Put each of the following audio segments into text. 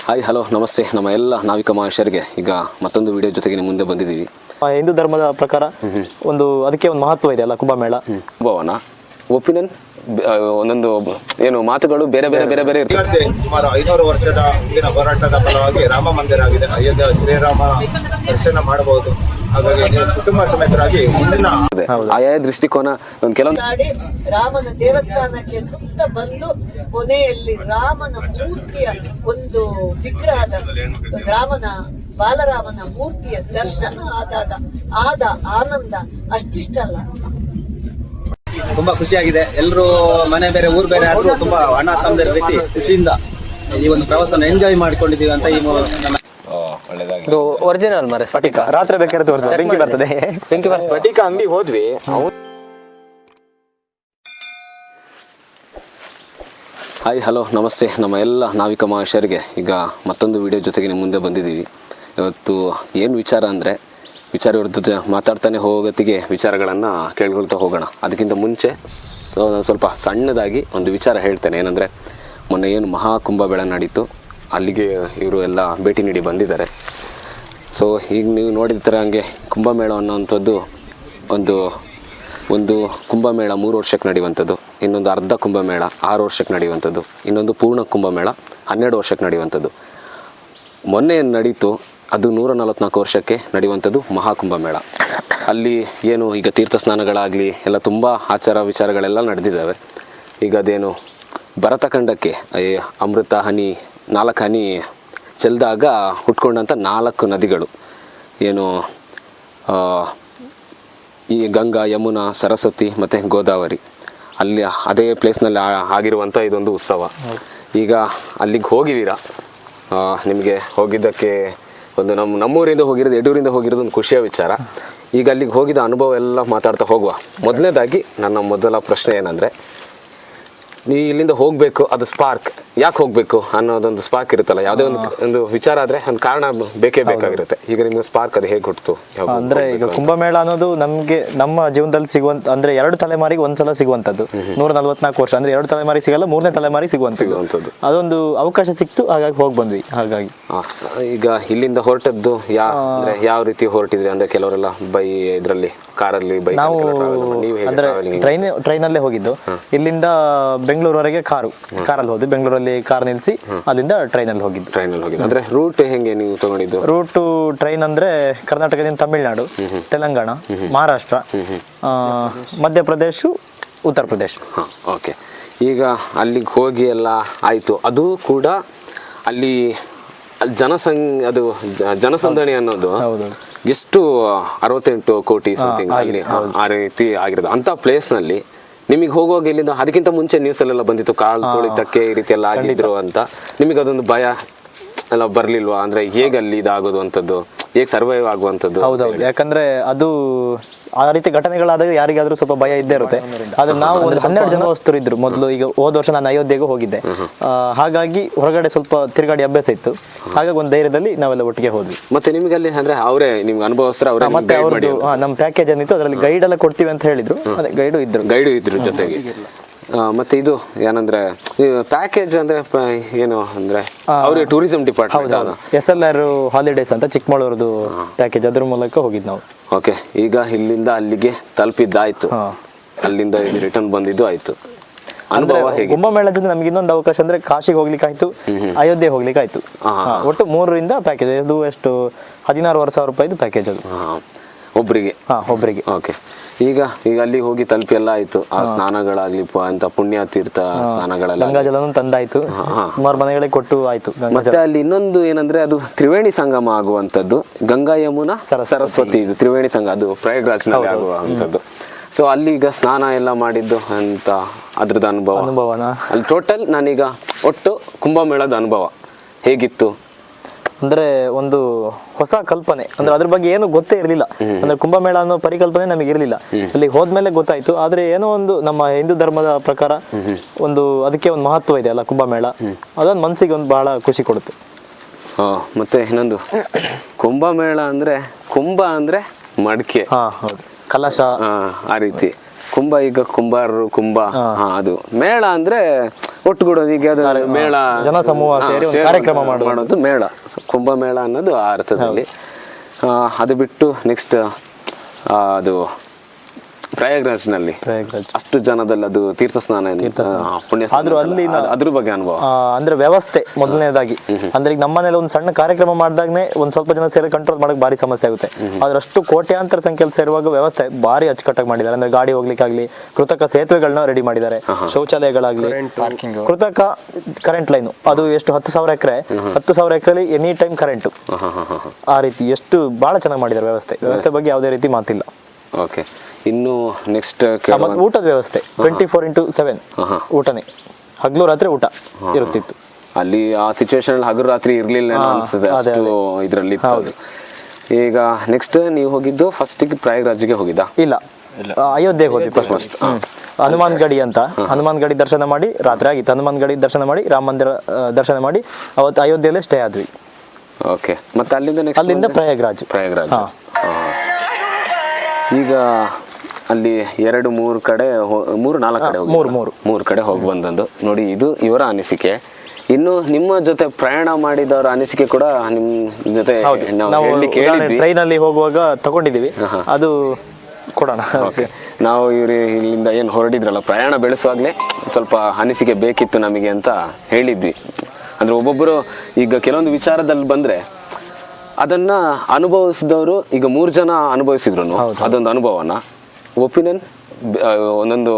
Hi hello ನಮಸ್ತೆ ನಮ್ಮ ಎಲ್ಲ ನಾವಿಕ ಮಹೇಶರಿಗೆ ಈಗ ಮತ್ತೊಂದು ವಿಡಿಯೋ ಜೊತೆಗೆ ನಿಮ್ಮ ಮುಂದೆ ಬಂದಿದ್ದೀವಿ. ಹಿಂದೂ ಧರ್ಮದ ಪ್ರಕಾರ ಅದಕ್ಕೆ ಒಂದು ಮಹತ್ವ ಇದೆ ಅಲ್ಲ ಕುಂಭಮೇಳ. ಭವನ ಒಪಿನಿಯನ್ ಒಂದೊಂದು ಏನು ಮಾತುಗಳು ಬೇರೆ ಬೇರೆ ಬೇರೆ ಬೇರೆ ಇರ್ತದೆ. ಸುಮಾರು 500 ವರ್ಷದ ಹಿಂದಿನ ಹೋರಾಟದ ಫಲವಾಗಿ ರಾಮ ಮಂದಿರ ಆಗಿದೆ. ಅಯೋಧ್ಯ ಶ್ರೀರಾಮ ದರ್ಶನ ಮಾಡಬಹುದು. ಹಾಗಾಗಿ ಕುಟುಂಬ ಸಮೇತರಾಗಿ ಮುಂದಿನ ಆಯಾ ದೃಷ್ಟಿಕೋನ ಕೆಲವೊಂದು ರಾಮನ ದೇವಸ್ಥಾನಕ್ಕೆ ಸುತ್ತ ಬಂದು ಕೊನೆಯಲ್ಲಿ ರಾಮನ ಮೂರ್ತಿಯ ಒಂದು ವಿಗ್ರಹದ ಬಾಲರಾಮನ ಮೂರ್ತಿಯ ದರ್ಶನ ಆದ ಆನಂದ ಅಷ್ಟಿಷ್ಟಲ್ಲ. ತುಂಬಾ ಖುಷಿಯಾಗಿದೆ. ಎಲ್ಲರೂ ಮನೆ ಬೇರೆ ಊರು ಬೇರೆ ಆದ್ರೂ ತುಂಬಾ ಅಣ್ಣ ತಮ್ಮದ ರೀತಿ ಖುಷಿಯಿಂದ ಈ ಒಂದು ಪ್ರವಾಸನ ಎಂಜಾಯ್ ಮಾಡ್ಕೊಂಡಿದೀವಿ ಅಂತ ಈ ಇದು ಒರಿಜಿನಲ್ ಮರ ಸ್ಫಟಿಕ. ರಾತ್ರಿ ಬೇಕಾದ್ರೆ ತೋರಿಸ ಬೆಂಕಿ ಬರ್ತದೆ. ಸ್ಫಟಿಕ ಅಂಗಡಿ ಹೋದ್ವಿ. ಹಾಯ್ ಹಲೋ ನಮಸ್ತೆ ನಮ್ಮ ಎಲ್ಲ ನಾವಿಕ ಮಹೇಶರಿಗೆ ಈಗ ಮತ್ತೊಂದು ವಿಡಿಯೋ ಜೊತೆಗೆ ನಿಮ್ಮ ಮುಂದೆ ಬಂದಿದ್ದೀವಿ. ಇವತ್ತು ಏನು ವಿಚಾರ ಅಂದರೆ ವಿಚಾರ ಇರ್ತದೆ, ಮಾತಾಡ್ತಾನೆ ಹೋಗೋತ್ತಿಗೆ ವಿಚಾರಗಳನ್ನು ಕೇಳ್ಕೊಳ್ತಾ ಹೋಗೋಣ. ಅದಕ್ಕಿಂತ ಮುಂಚೆ ಸ್ವಲ್ಪ ಸಣ್ಣದಾಗಿ ಒಂದು ವಿಚಾರ ಹೇಳ್ತೇನೆ. ಏನಂದರೆ ಮೊನ್ನೆ ಏನು ಮಹಾಕುಂಭಮೇಳ ನಡೀತು, ಅಲ್ಲಿಗೆ ಇವರು ಎಲ್ಲ ಭೇಟಿ ನೀಡಿ ಬಂದಿದ್ದಾರೆ. ಸೊ ಈಗ ನೀವು ನೋಡಿರ್ತಾರೆ ಹಂಗೆ ಕುಂಭಮೇಳ ಅನ್ನೋವಂಥದ್ದು ಒಂದು ಕುಂಭಮೇಳ 3 ವರ್ಷಕ್ಕೆ ನಡೆಯುವಂಥದ್ದು, ಇನ್ನೊಂದು ಅರ್ಧ ಕುಂಭಮೇಳ 6 ವರ್ಷಕ್ಕೆ ನಡೆಯುವಂಥದ್ದು, ಇನ್ನೊಂದು ಪೂರ್ಣ ಕುಂಭಮೇಳ 12 ವರ್ಷಕ್ಕೆ ನಡೆಯುವಂಥದ್ದು. ಮೊನ್ನೆ ಏನು ನಡೀತು ಅದು 144 ವರ್ಷಕ್ಕೆ ನಡೆಯುವಂಥದ್ದು ಮಹಾಕುಂಭಮೇಳ. ಅಲ್ಲಿ ಏನು ಈಗ ತೀರ್ಥ ಸ್ನಾನಗಳಾಗಲಿ ಎಲ್ಲ ತುಂಬ ಆಚಾರ ವಿಚಾರಗಳೆಲ್ಲ ನಡೆದಿದ್ದಾವೆ. ಈಗ ಅದೇನು ಭರತಖಂಡಕ್ಕೆ ಅಮೃತ ಹನಿ 4 ಹನಿ ಚೆಲ್ಲಿದಾಗ ಹುಟ್ಕೊಂಡಂಥ 4 ನದಿಗಳು ಏನು ಈ ಗಂಗಾ, ಯಮುನಾ, ಸರಸ್ವತಿ ಮತ್ತು ಗೋದಾವರಿ, ಅಲ್ಲಿ ಅದೇ ಪ್ಲೇಸ್ನಲ್ಲಿ ಆಗಿರುವಂಥ ಇದೊಂದು ಉತ್ಸವ. ಈಗ ಅಲ್ಲಿಗೆ ಹೋಗಿದ್ದೀರಾ, ನಿಮಗೆ ಹೋಗಿದ್ದಕ್ಕೆ ಒಂದು ನಮ್ಮೂರಿಂದ ಹೋಗಿರೋದು, ಯಡೂರಿಂದ ಹೋಗಿರೋದು ಒಂದು ಖುಷಿಯ ವಿಚಾರ. ಈಗ ಅಲ್ಲಿಗೆ ಹೋಗಿದ್ದ ಅನುಭವ ಎಲ್ಲ ಮಾತಾಡ್ತಾ ಹೋಗುವ. ಮೊದಲನೇದಾಗಿ ನನ್ನ ಮೊದಲ ಪ್ರಶ್ನೆ ಏನಂದರೆ, ನೀವು ಇಲ್ಲಿಂದ ಹೋಗಬೇಕು, ಅದು ಸ್ಪಾರ್ಕ್ ಯಾಕೆ ಹೋಗಬೇಕು ಅನ್ನೋದೊಂದು ಸ್ಪಾರ್ಕ್ ಇರುತ್ತಲ್ಲ. ಯಾವುದೇ ಒಂದು ವಿಚಾರ ಆದರೆ ಒಂದು ಕಾರಣ ಬೇಕೇ ಬೇಕಾಗಿರುತ್ತೆ. ಈಗ ನಿಮಗೆ ಸ್ಪಾರ್ಕ್ ಅದು ಹೇಗೆ ಹುಟ್ಟಿತು? ಅಂದರೆ ಈಗ ಕುಂಭಮೇಳ ಅನ್ನೋದು ನಮಗೆ ನಮ್ಮ ಜೀವನದಲ್ಲಿ ಸಿಗುವಂಥ, ಅಂದರೆ 2 ತಲೆಮಾರಿಗೆ ಒಂದ್ಸಲ ಸಿಗುವಂಥದ್ದು. 144 ವರ್ಷ ಅಂದರೆ 2 ತಲೆಮಾರಿಗೆ ಸಿಗಲ್ಲ, 3ನೇ ತಲೆಮಾರಿಗೆ ಸಿಗುವಂಥದ್ದು. ಅದೊಂದು ಅವಕಾಶ ಸಿಕ್ತು, ಹಾಗಾಗಿ ಹೋಗಿ ಬಂದ್ವಿ. ಹಾಗಾಗಿ ಈಗ ಇಲ್ಲಿಂದ ಹೊರಟದ್ದು ಯಾವ ರೀತಿ ಹೊರಟಿದ್ರಿ? ಅಂದರೆ ಕೆಲವರೆಲ್ಲ ಇದರಲ್ಲಿ ಕಾರಲ್ಲಿ, ನಾವು ಅಂದರೆ ಟ್ರೈನಲ್ಲೇ ಹೋಗಿದ್ದು. ಇಲ್ಲಿಂದ ಬೆಂಗಳೂರವರೆಗೆ ಕಾರಲ್ಲಿ ಹೋದ್ವಿ. ಬೆಂಗಳೂರಲ್ಲಿ ಕಾರ್ ನಿಲ್ಲಿಸಿ ಅಲ್ಲಿಂದ ಟ್ರೈನಲ್ಲಿ ಹೋಗಿದ್ದು. ಅಂದ್ರೆ ರೂಟ್ ಹೆಂಗೆ ನೀವು ತಗೊಂಡಿದ್ದು? ರೂಟು ಟ್ರೈನ್ ಅಂದ್ರೆ ಕರ್ನಾಟಕದಿಂದ ತಮಿಳುನಾಡು, ತೆಲಂಗಾಣ, ಮಹಾರಾಷ್ಟ್ರ, ಮಧ್ಯಪ್ರದೇಶ, ಉತ್ತರ ಪ್ರದೇಶ. ಓಕೆ. ಈಗ ಅಲ್ಲಿಗೆ ಹೋಗಿ ಎಲ್ಲ ಆಯಿತು. ಅದು ಕೂಡ ಅಲ್ಲಿ ಜನಸಂದಣಿ ಅನ್ನೋದು ಎಷ್ಟು 68 ಕೋಟಿ ಸಮಥಿಂಗ್ ಅಲ್ಲಿ ಆ ರೀತಿ ಆಗಿರೋದು. ಅಂಥ ಪ್ಲೇಸ್ನಲ್ಲಿ ನಿಮಗೆ ಹೋಗುವಾಗ ಇಲ್ಲಿಂದ ಅದಕ್ಕಿಂತ ಮುಂಚೆ ನ್ಯೂಸಲ್ಲೆಲ್ಲ ಬಂದಿತ್ತು ಕಾಲು ತೊಳಿತಕ್ಕೆ ಈ ರೀತಿ ಎಲ್ಲ ಆಗಿದ್ರು ಅಂತ. ನಿಮಗೆ ಅದೊಂದು ಭಯ ಎಲ್ಲ ಬರಲಿಲ್ವಾ? ಅಂದರೆ ಹೇಗೆ ಅಲ್ಲಿ ಇದಾಗೋದು ಅಂಥದ್ದು, ಹೇಗೆ ಸರ್ವೈವ್ ಆಗುವಂಥದ್ದು? ಹೌದೌದು, ಯಾಕಂದ್ರೆ ಅದು ಆ ರೀತಿ ಘಟನೆಗಳಾದಾಗ ಯಾರಿಗಾದ್ರೂ ಸ್ವಲ್ಪ ಭಯ ಇದ್ದೇ ಇರುತ್ತೆ. ಆದ್ರೆ ನಾವು ಒಂದು 12 ಜನ ವಸ್ತುರು ಇದ್ರು ಮೊದಲು. ಈಗ ಹೋದ ವರ್ಷ ನಾನು ಅಯೋಧ್ಯೆಗೂ ಹೋಗಿದ್ದೆ, ಹಾಗಾಗಿ ಹೊರಗಡೆ ಸ್ವಲ್ಪ ತಿರುಗಾಡಿ ಅಭ್ಯಾಸ ಇತ್ತು. ಹಾಗಾಗಿ ಒಂದು ಧೈರ್ಯದಲ್ಲಿ ನಾವೆಲ್ಲ ಒಟ್ಟಿಗೆ ಹೋದ್ವಿ. ಮತ್ತೆ ನಿಮಗೆ ಅಲ್ಲಿ ಅಂದ್ರೆ ಅವರೇ ನಿಮ್ಗೆ ಅನುಭವಸ್ಥರ ಅವರೇ? ಮತ್ತೆ ಅವ್ರದ್ದು ನಮ್ಮ ಪ್ಯಾಕೇಜ್ ಏನಿತ್ತು ಅದರಲ್ಲಿ ಗೈಡ್ ಎಲ್ಲ ಕೊಡ್ತೀವಿ ಅಂತ ಹೇಳಿದ್ರು. ಅದೇ ಗೈಡು ಇದ್ರು ಜೊತೆಗೆ. ಮತ್ತೆ ಇದು ಏನಂದ್ರೆ ಪ್ಯಾಕೇಜ್ ಅಂದ್ರೆ ಏನು ಅಂದ್ರೆ ಅವ್ರಿಗೆ ಟೂರಿಸಂ ಡಿಪಾರ್ಟ್ಮೆಂಟ್ SLR ಹಾಲಿಡೇಸ್ ಅಂತ ಚಿಕ್ಕಮಗಳೂರದು ಪ್ಯಾಕೇಜ್, ಅದ್ರ ಮೂಲಕ ಹೋಗಿದ್ದು ನಾವು. ಓಕೆ. ಈಗ ಇಲ್ಲಿಂದ ಅಲ್ಲಿಗೆ ತಲುಪಿದ್ದಾಯ್ತು, ಅಲ್ಲಿಂದ ರಿಟರ್ನ್ ಬಂದಿದ್ದು ಆಯ್ತು. ಅನುಭವ ಹೇಗೆ? ಕುಂಭಮೇಳದಿಂದ ನಮ್ಗೆ ಇನ್ನೊಂದು ಅವಕಾಶ ಅಂದ್ರೆ ಕಾಶಿಗೆ ಹೋಗ್ಲಿಕ್ಕೆ ಆಯ್ತು, ಅಯೋಧ್ಯೆ ಹೋಗ್ಲಿಕ್ಕೆ ಆಯ್ತು. ಒಟ್ಟು 3ರಿಂದ ಪ್ಯಾಕೇಜ್. ಅದು ಎಷ್ಟು 16,000 ರೂಪಾಯಿದು ಪ್ಯಾಕೇಜ್ ಅದು ಒಬ್ರಿಗೆ. ಓಕೆ. ಈಗ ಅಲ್ಲಿ ಹೋಗಿ ತಲುಪಿ ಎಲ್ಲ ಆಯ್ತು. ಆ ಸ್ನಾನಗಳಾಗ್ಲಿ ಅಂತ ಪುಣ್ಯ ತೀರ್ಥ ಸ್ನಾನಗಳೆಲ್ಲ, ಗಂಗಾಜಲನು ತಂದಾಯ್ತು, ಸುಮಾರು ಮನೆಗಳಿಗೆ ಕೊಟ್ಟು ಆಯ್ತು. ಮತ್ತೆ ಅಲ್ಲಿ ಇನ್ನೊಂದು ಏನಂದ್ರೆ ಅದು ತ್ರಿವೇಣಿ ಸಂಗಮ ಆಗುವಂಥದ್ದು. ಗಂಗಾ, ಯಮುನಾ, ಸರಸ್ವತಿ, ಇದು ತ್ರಿವೇಣಿ ಸಂಗಮ, ಅದು ಪ್ರಯಾಗ್ರಾಜ್ನಲ್ಲಿ ಆಗುವಂಥದ್ದು. ಸೊ ಅಲ್ಲಿ ಈಗ ಸ್ನಾನ ಎಲ್ಲ ಮಾಡಿದ್ದು ಅಂತ ಅದ್ರದ್ದು ಅನುಭವನ ಅಲ್ಲಿ ಟೋಟಲ್ ನಾನೀಗ ಒಟ್ಟು ಕುಂಭಮೇಳದ ಅನುಭವ ಹೇಗಿತ್ತು? ಅಂದ್ರೆ ಒಂದು ಹೊಸ ಕಲ್ಪನೆ, ಅಂದ್ರೆ ಅದ್ರ ಬಗ್ಗೆ ಏನು ಗೊತ್ತೇ ಇರಲಿಲ್ಲ. ಅಂದ್ರೆ ಕುಂಭಮೇಳ ಅನ್ನೋ ಪರಿಕಲ್ಪನೆ ನಮಗೆ ಇರಲಿಲ್ಲ. ಅಲ್ಲಿ ಹೋದ್ಮೇಲೆ ಗೊತ್ತಾಯ್ತು. ಆದ್ರೆ ಏನೋ ಒಂದು ನಮ್ಮ ಹಿಂದೂ ಧರ್ಮದ ಪ್ರಕಾರ ಅದಕ್ಕೆ ಒಂದು ಮಹತ್ವ ಇದೆ ಅಲ್ಲ ಕುಂಭಮೇಳ. ಅದೊಂದು ಮನಸ್ಸಿಗೆ ಒಂದು ಬಹಳ ಖುಷಿ ಕೊಡುತ್ತೆ. ಮತ್ತೆ ಇನ್ನೊಂದು ಕುಂಭಮೇಳ ಅಂದ್ರೆ ಕುಂಭ ಅಂದ್ರೆ ಮಡಿಕೆ, ಹೌದು, ಕಲಶ, ಆ ರೀತಿ ಕುಂಭ. ಈಗ ಕುಂಬಾರರು ಕುಂಭ, ಅದು ಮೇಳ ಅಂದ್ರೆ ಒಟ್ಟುಗೂಡೋದು. ಈಗ ಅದು ಮೇಳ ಜನಸಮೂಹ ಸೇರಿ ಒಂದು ಕಾರ್ಯಕ್ರಮ ಮಾಡೋದು ಮೇಳ, ಕುಂಭಮೇಳ ಅನ್ನೋದು ಆ ಅರ್ಥದಲ್ಲಿ. ಅದು ಬಿಟ್ಟು ನೆಕ್ಸ್ಟ್ ಅದು ಪ್ರಯಾಗ್ರಾಜ್ನಲ್ಲಿ ಅಷ್ಟು ಜನದಲ್ಲಿ ಅದು ತೀರ್ಥ ಸ್ನಾನ ಪುಣ್ಯ ಆದ್ರೂ ಅಲ್ಲಿ ಅದ್ರ ಬಗ್ಗೆ ಅನುಭವ ಅಂದ್ರೆ ವ್ಯವಸ್ಥೆ ಮೊದಲನೇದಾಗಿ ಅಂದ್ರೆ ಈಗ ನಮ್ಮನೇಲಿ ಒಂದು ಸಣ್ಣ ಕಾರ್ಯಕ್ರಮ ಮಾಡಿದಾಗನೇ ಒಂದ್ ಸ್ವಲ್ಪ ಜನ ಸೇರಿ ಕಂಟ್ರೋಲ್ ಮಾಡಕ್ ಭಾರಿ ಸಮಸ್ಯೆ ಆಗುತ್ತೆ. ಆದ್ರೆ ಅಷ್ಟು ಕೋಟ್ಯಾಂತರ ಸಂಖ್ಯೆಯಲ್ಲಿ ಸೇರುವಾಗ ವ್ಯವಸ್ಥೆ ಭಾರಿ ಅಚ್ಚುಕಟ್ಟಾಗಿ ಮಾಡಿದ್ದಾರೆ. ಅಂದ್ರೆ ಗಾಡಿ ಹೋಗ್ಲಿಕ್ಕಾಗ್ಲಿ, ಕೃತಕ ಸೇತುವೆಗಳನ್ನ ರೆಡಿ ಮಾಡಿದ್ದಾರೆ, ಶೌಚಾಲಯಗಳಾಗ್ಲಿ, ಕೃತಕ ಕರೆಂಟ್ ಲೈನ್ ಅದು ಎಷ್ಟು 10,000 ಎಕರೆ 10,000 ಎಕರೆಲಿ ಎನಿ ಟೈಮ್ ಕರೆಂಟ್, ಆ ರೀತಿ ಎಷ್ಟು ಬಹಳ ಚೆನ್ನಾಗಿ ಮಾಡಿದ್ದಾರೆ ವ್ಯವಸ್ಥೆ ಬಗ್ಗೆ ಯಾವುದೇ ರೀತಿ ಮಾತಿಲ್ಲ. ಓಕೆ. ಇನ್ನು ನೆಕ್ಸ್ಟ್ ಊಟದ ವ್ಯವಸ್ಥೆ 24x7 ಊಟನೇ, ಹಗಲು ರಾತ್ರಿ ಊಟ ಇರುತ್ತಿತ್ತು ಅಲ್ಲಿ. ಆ ಸಿಚುವೇಶನ್ ಹಗಲು ರಾತ್ರಿ ಇರ್ಲಿಲ್ಲ ಅನ್ಸುತ್ತೆ, ಅಷ್ಟು ಇದ್ರಲ್ಲಿ ಇತ್ತು. ಈಗ ನೆಕ್ಸ್ಟ್ ನೀವು ಹೋಗಿದ್ದು ಫಸ್ಟಿಗೆ ಪ್ರಯಾಗ್ರಾಜ್ಗೆ ಹೋಗಿದ್ದ? ಇಲ್ಲ, ಅಯೋಧ್ಯೆಗೆ ಹೋದ್ವಿ ಫಸ್ಟ್. ಹನುಮಾನ್ ಗಡಿ ಅಂತ, ಹನುಮಾನ್ ಗಡಿ ದರ್ಶನ ಮಾಡಿ ರಾತ್ರಿ ಆಗಿತ್ತು. ಹನುಮಾನ್ ಗಡಿ ದರ್ಶನ ಮಾಡಿ ರಾಮ ಮಂದಿರ ದರ್ಶನ ಮಾಡಿ ಅವತ್ತು ಅಯೋಧ್ಯೆಯಲ್ಲೇ ಸ್ಟೇ ಆದ್ವಿ. ಓಕೆ. ಮತ್ತೆ ಅಲ್ಲಿಂದ ಪ್ರಯಾಗ್ರಾಜ್. ಈಗ ಅಲ್ಲಿ 2-3 ಕಡೆ 3-4 ಕಡೆ ಮೂರು ಕಡೆ ಹೋಗಿ ಬಂದಂದು ನೋಡಿ. ಇದು ಇವರ ಅನಿಸಿಕೆ. ಇನ್ನು ನಿಮ್ಮ ಜೊತೆ ಪ್ರಯಾಣ ಮಾಡಿದವರ ಅನಿಸಿಕೆ ಕೂಡ ನಿಮ್ ಜೊತೆ ಟ್ರೈನ್ ಅಲ್ಲಿ ಹೋಗುವಾಗ ತಗೊಂಡಿದೀವಿ, ಅದು ಕೊಡೋಣ. ನಾವು ಇಲ್ಲಿಂದ ಏನು ಹೊರಡಿದ್ರಲ್ಲ, ಪ್ರಯಾಣ ಬೆಳೆಸುವಾಗ್ಲೇ ಸ್ವಲ್ಪ ಅನಿಸಿಕೆ ಬೇಕಿತ್ತು ನಮಗೆ ಅಂತ ಹೇಳಿದ್ವಿ. ಅಂದ್ರೆ ಒಬ್ಬೊಬ್ಬರು ಈಗ ಕೆಲವೊಂದು ವಿಚಾರದಲ್ಲಿ ಬಂದ್ರೆ ಅದನ್ನ ಅನುಭವಿಸಿದವರು ಈಗ 3 ಜನ ಅನುಭವಿಸಿದ್ರು ಅದೊಂದು ಅನುಭವನ, ಒಪಿನಿಯನ್ ಒಂದೊಂದು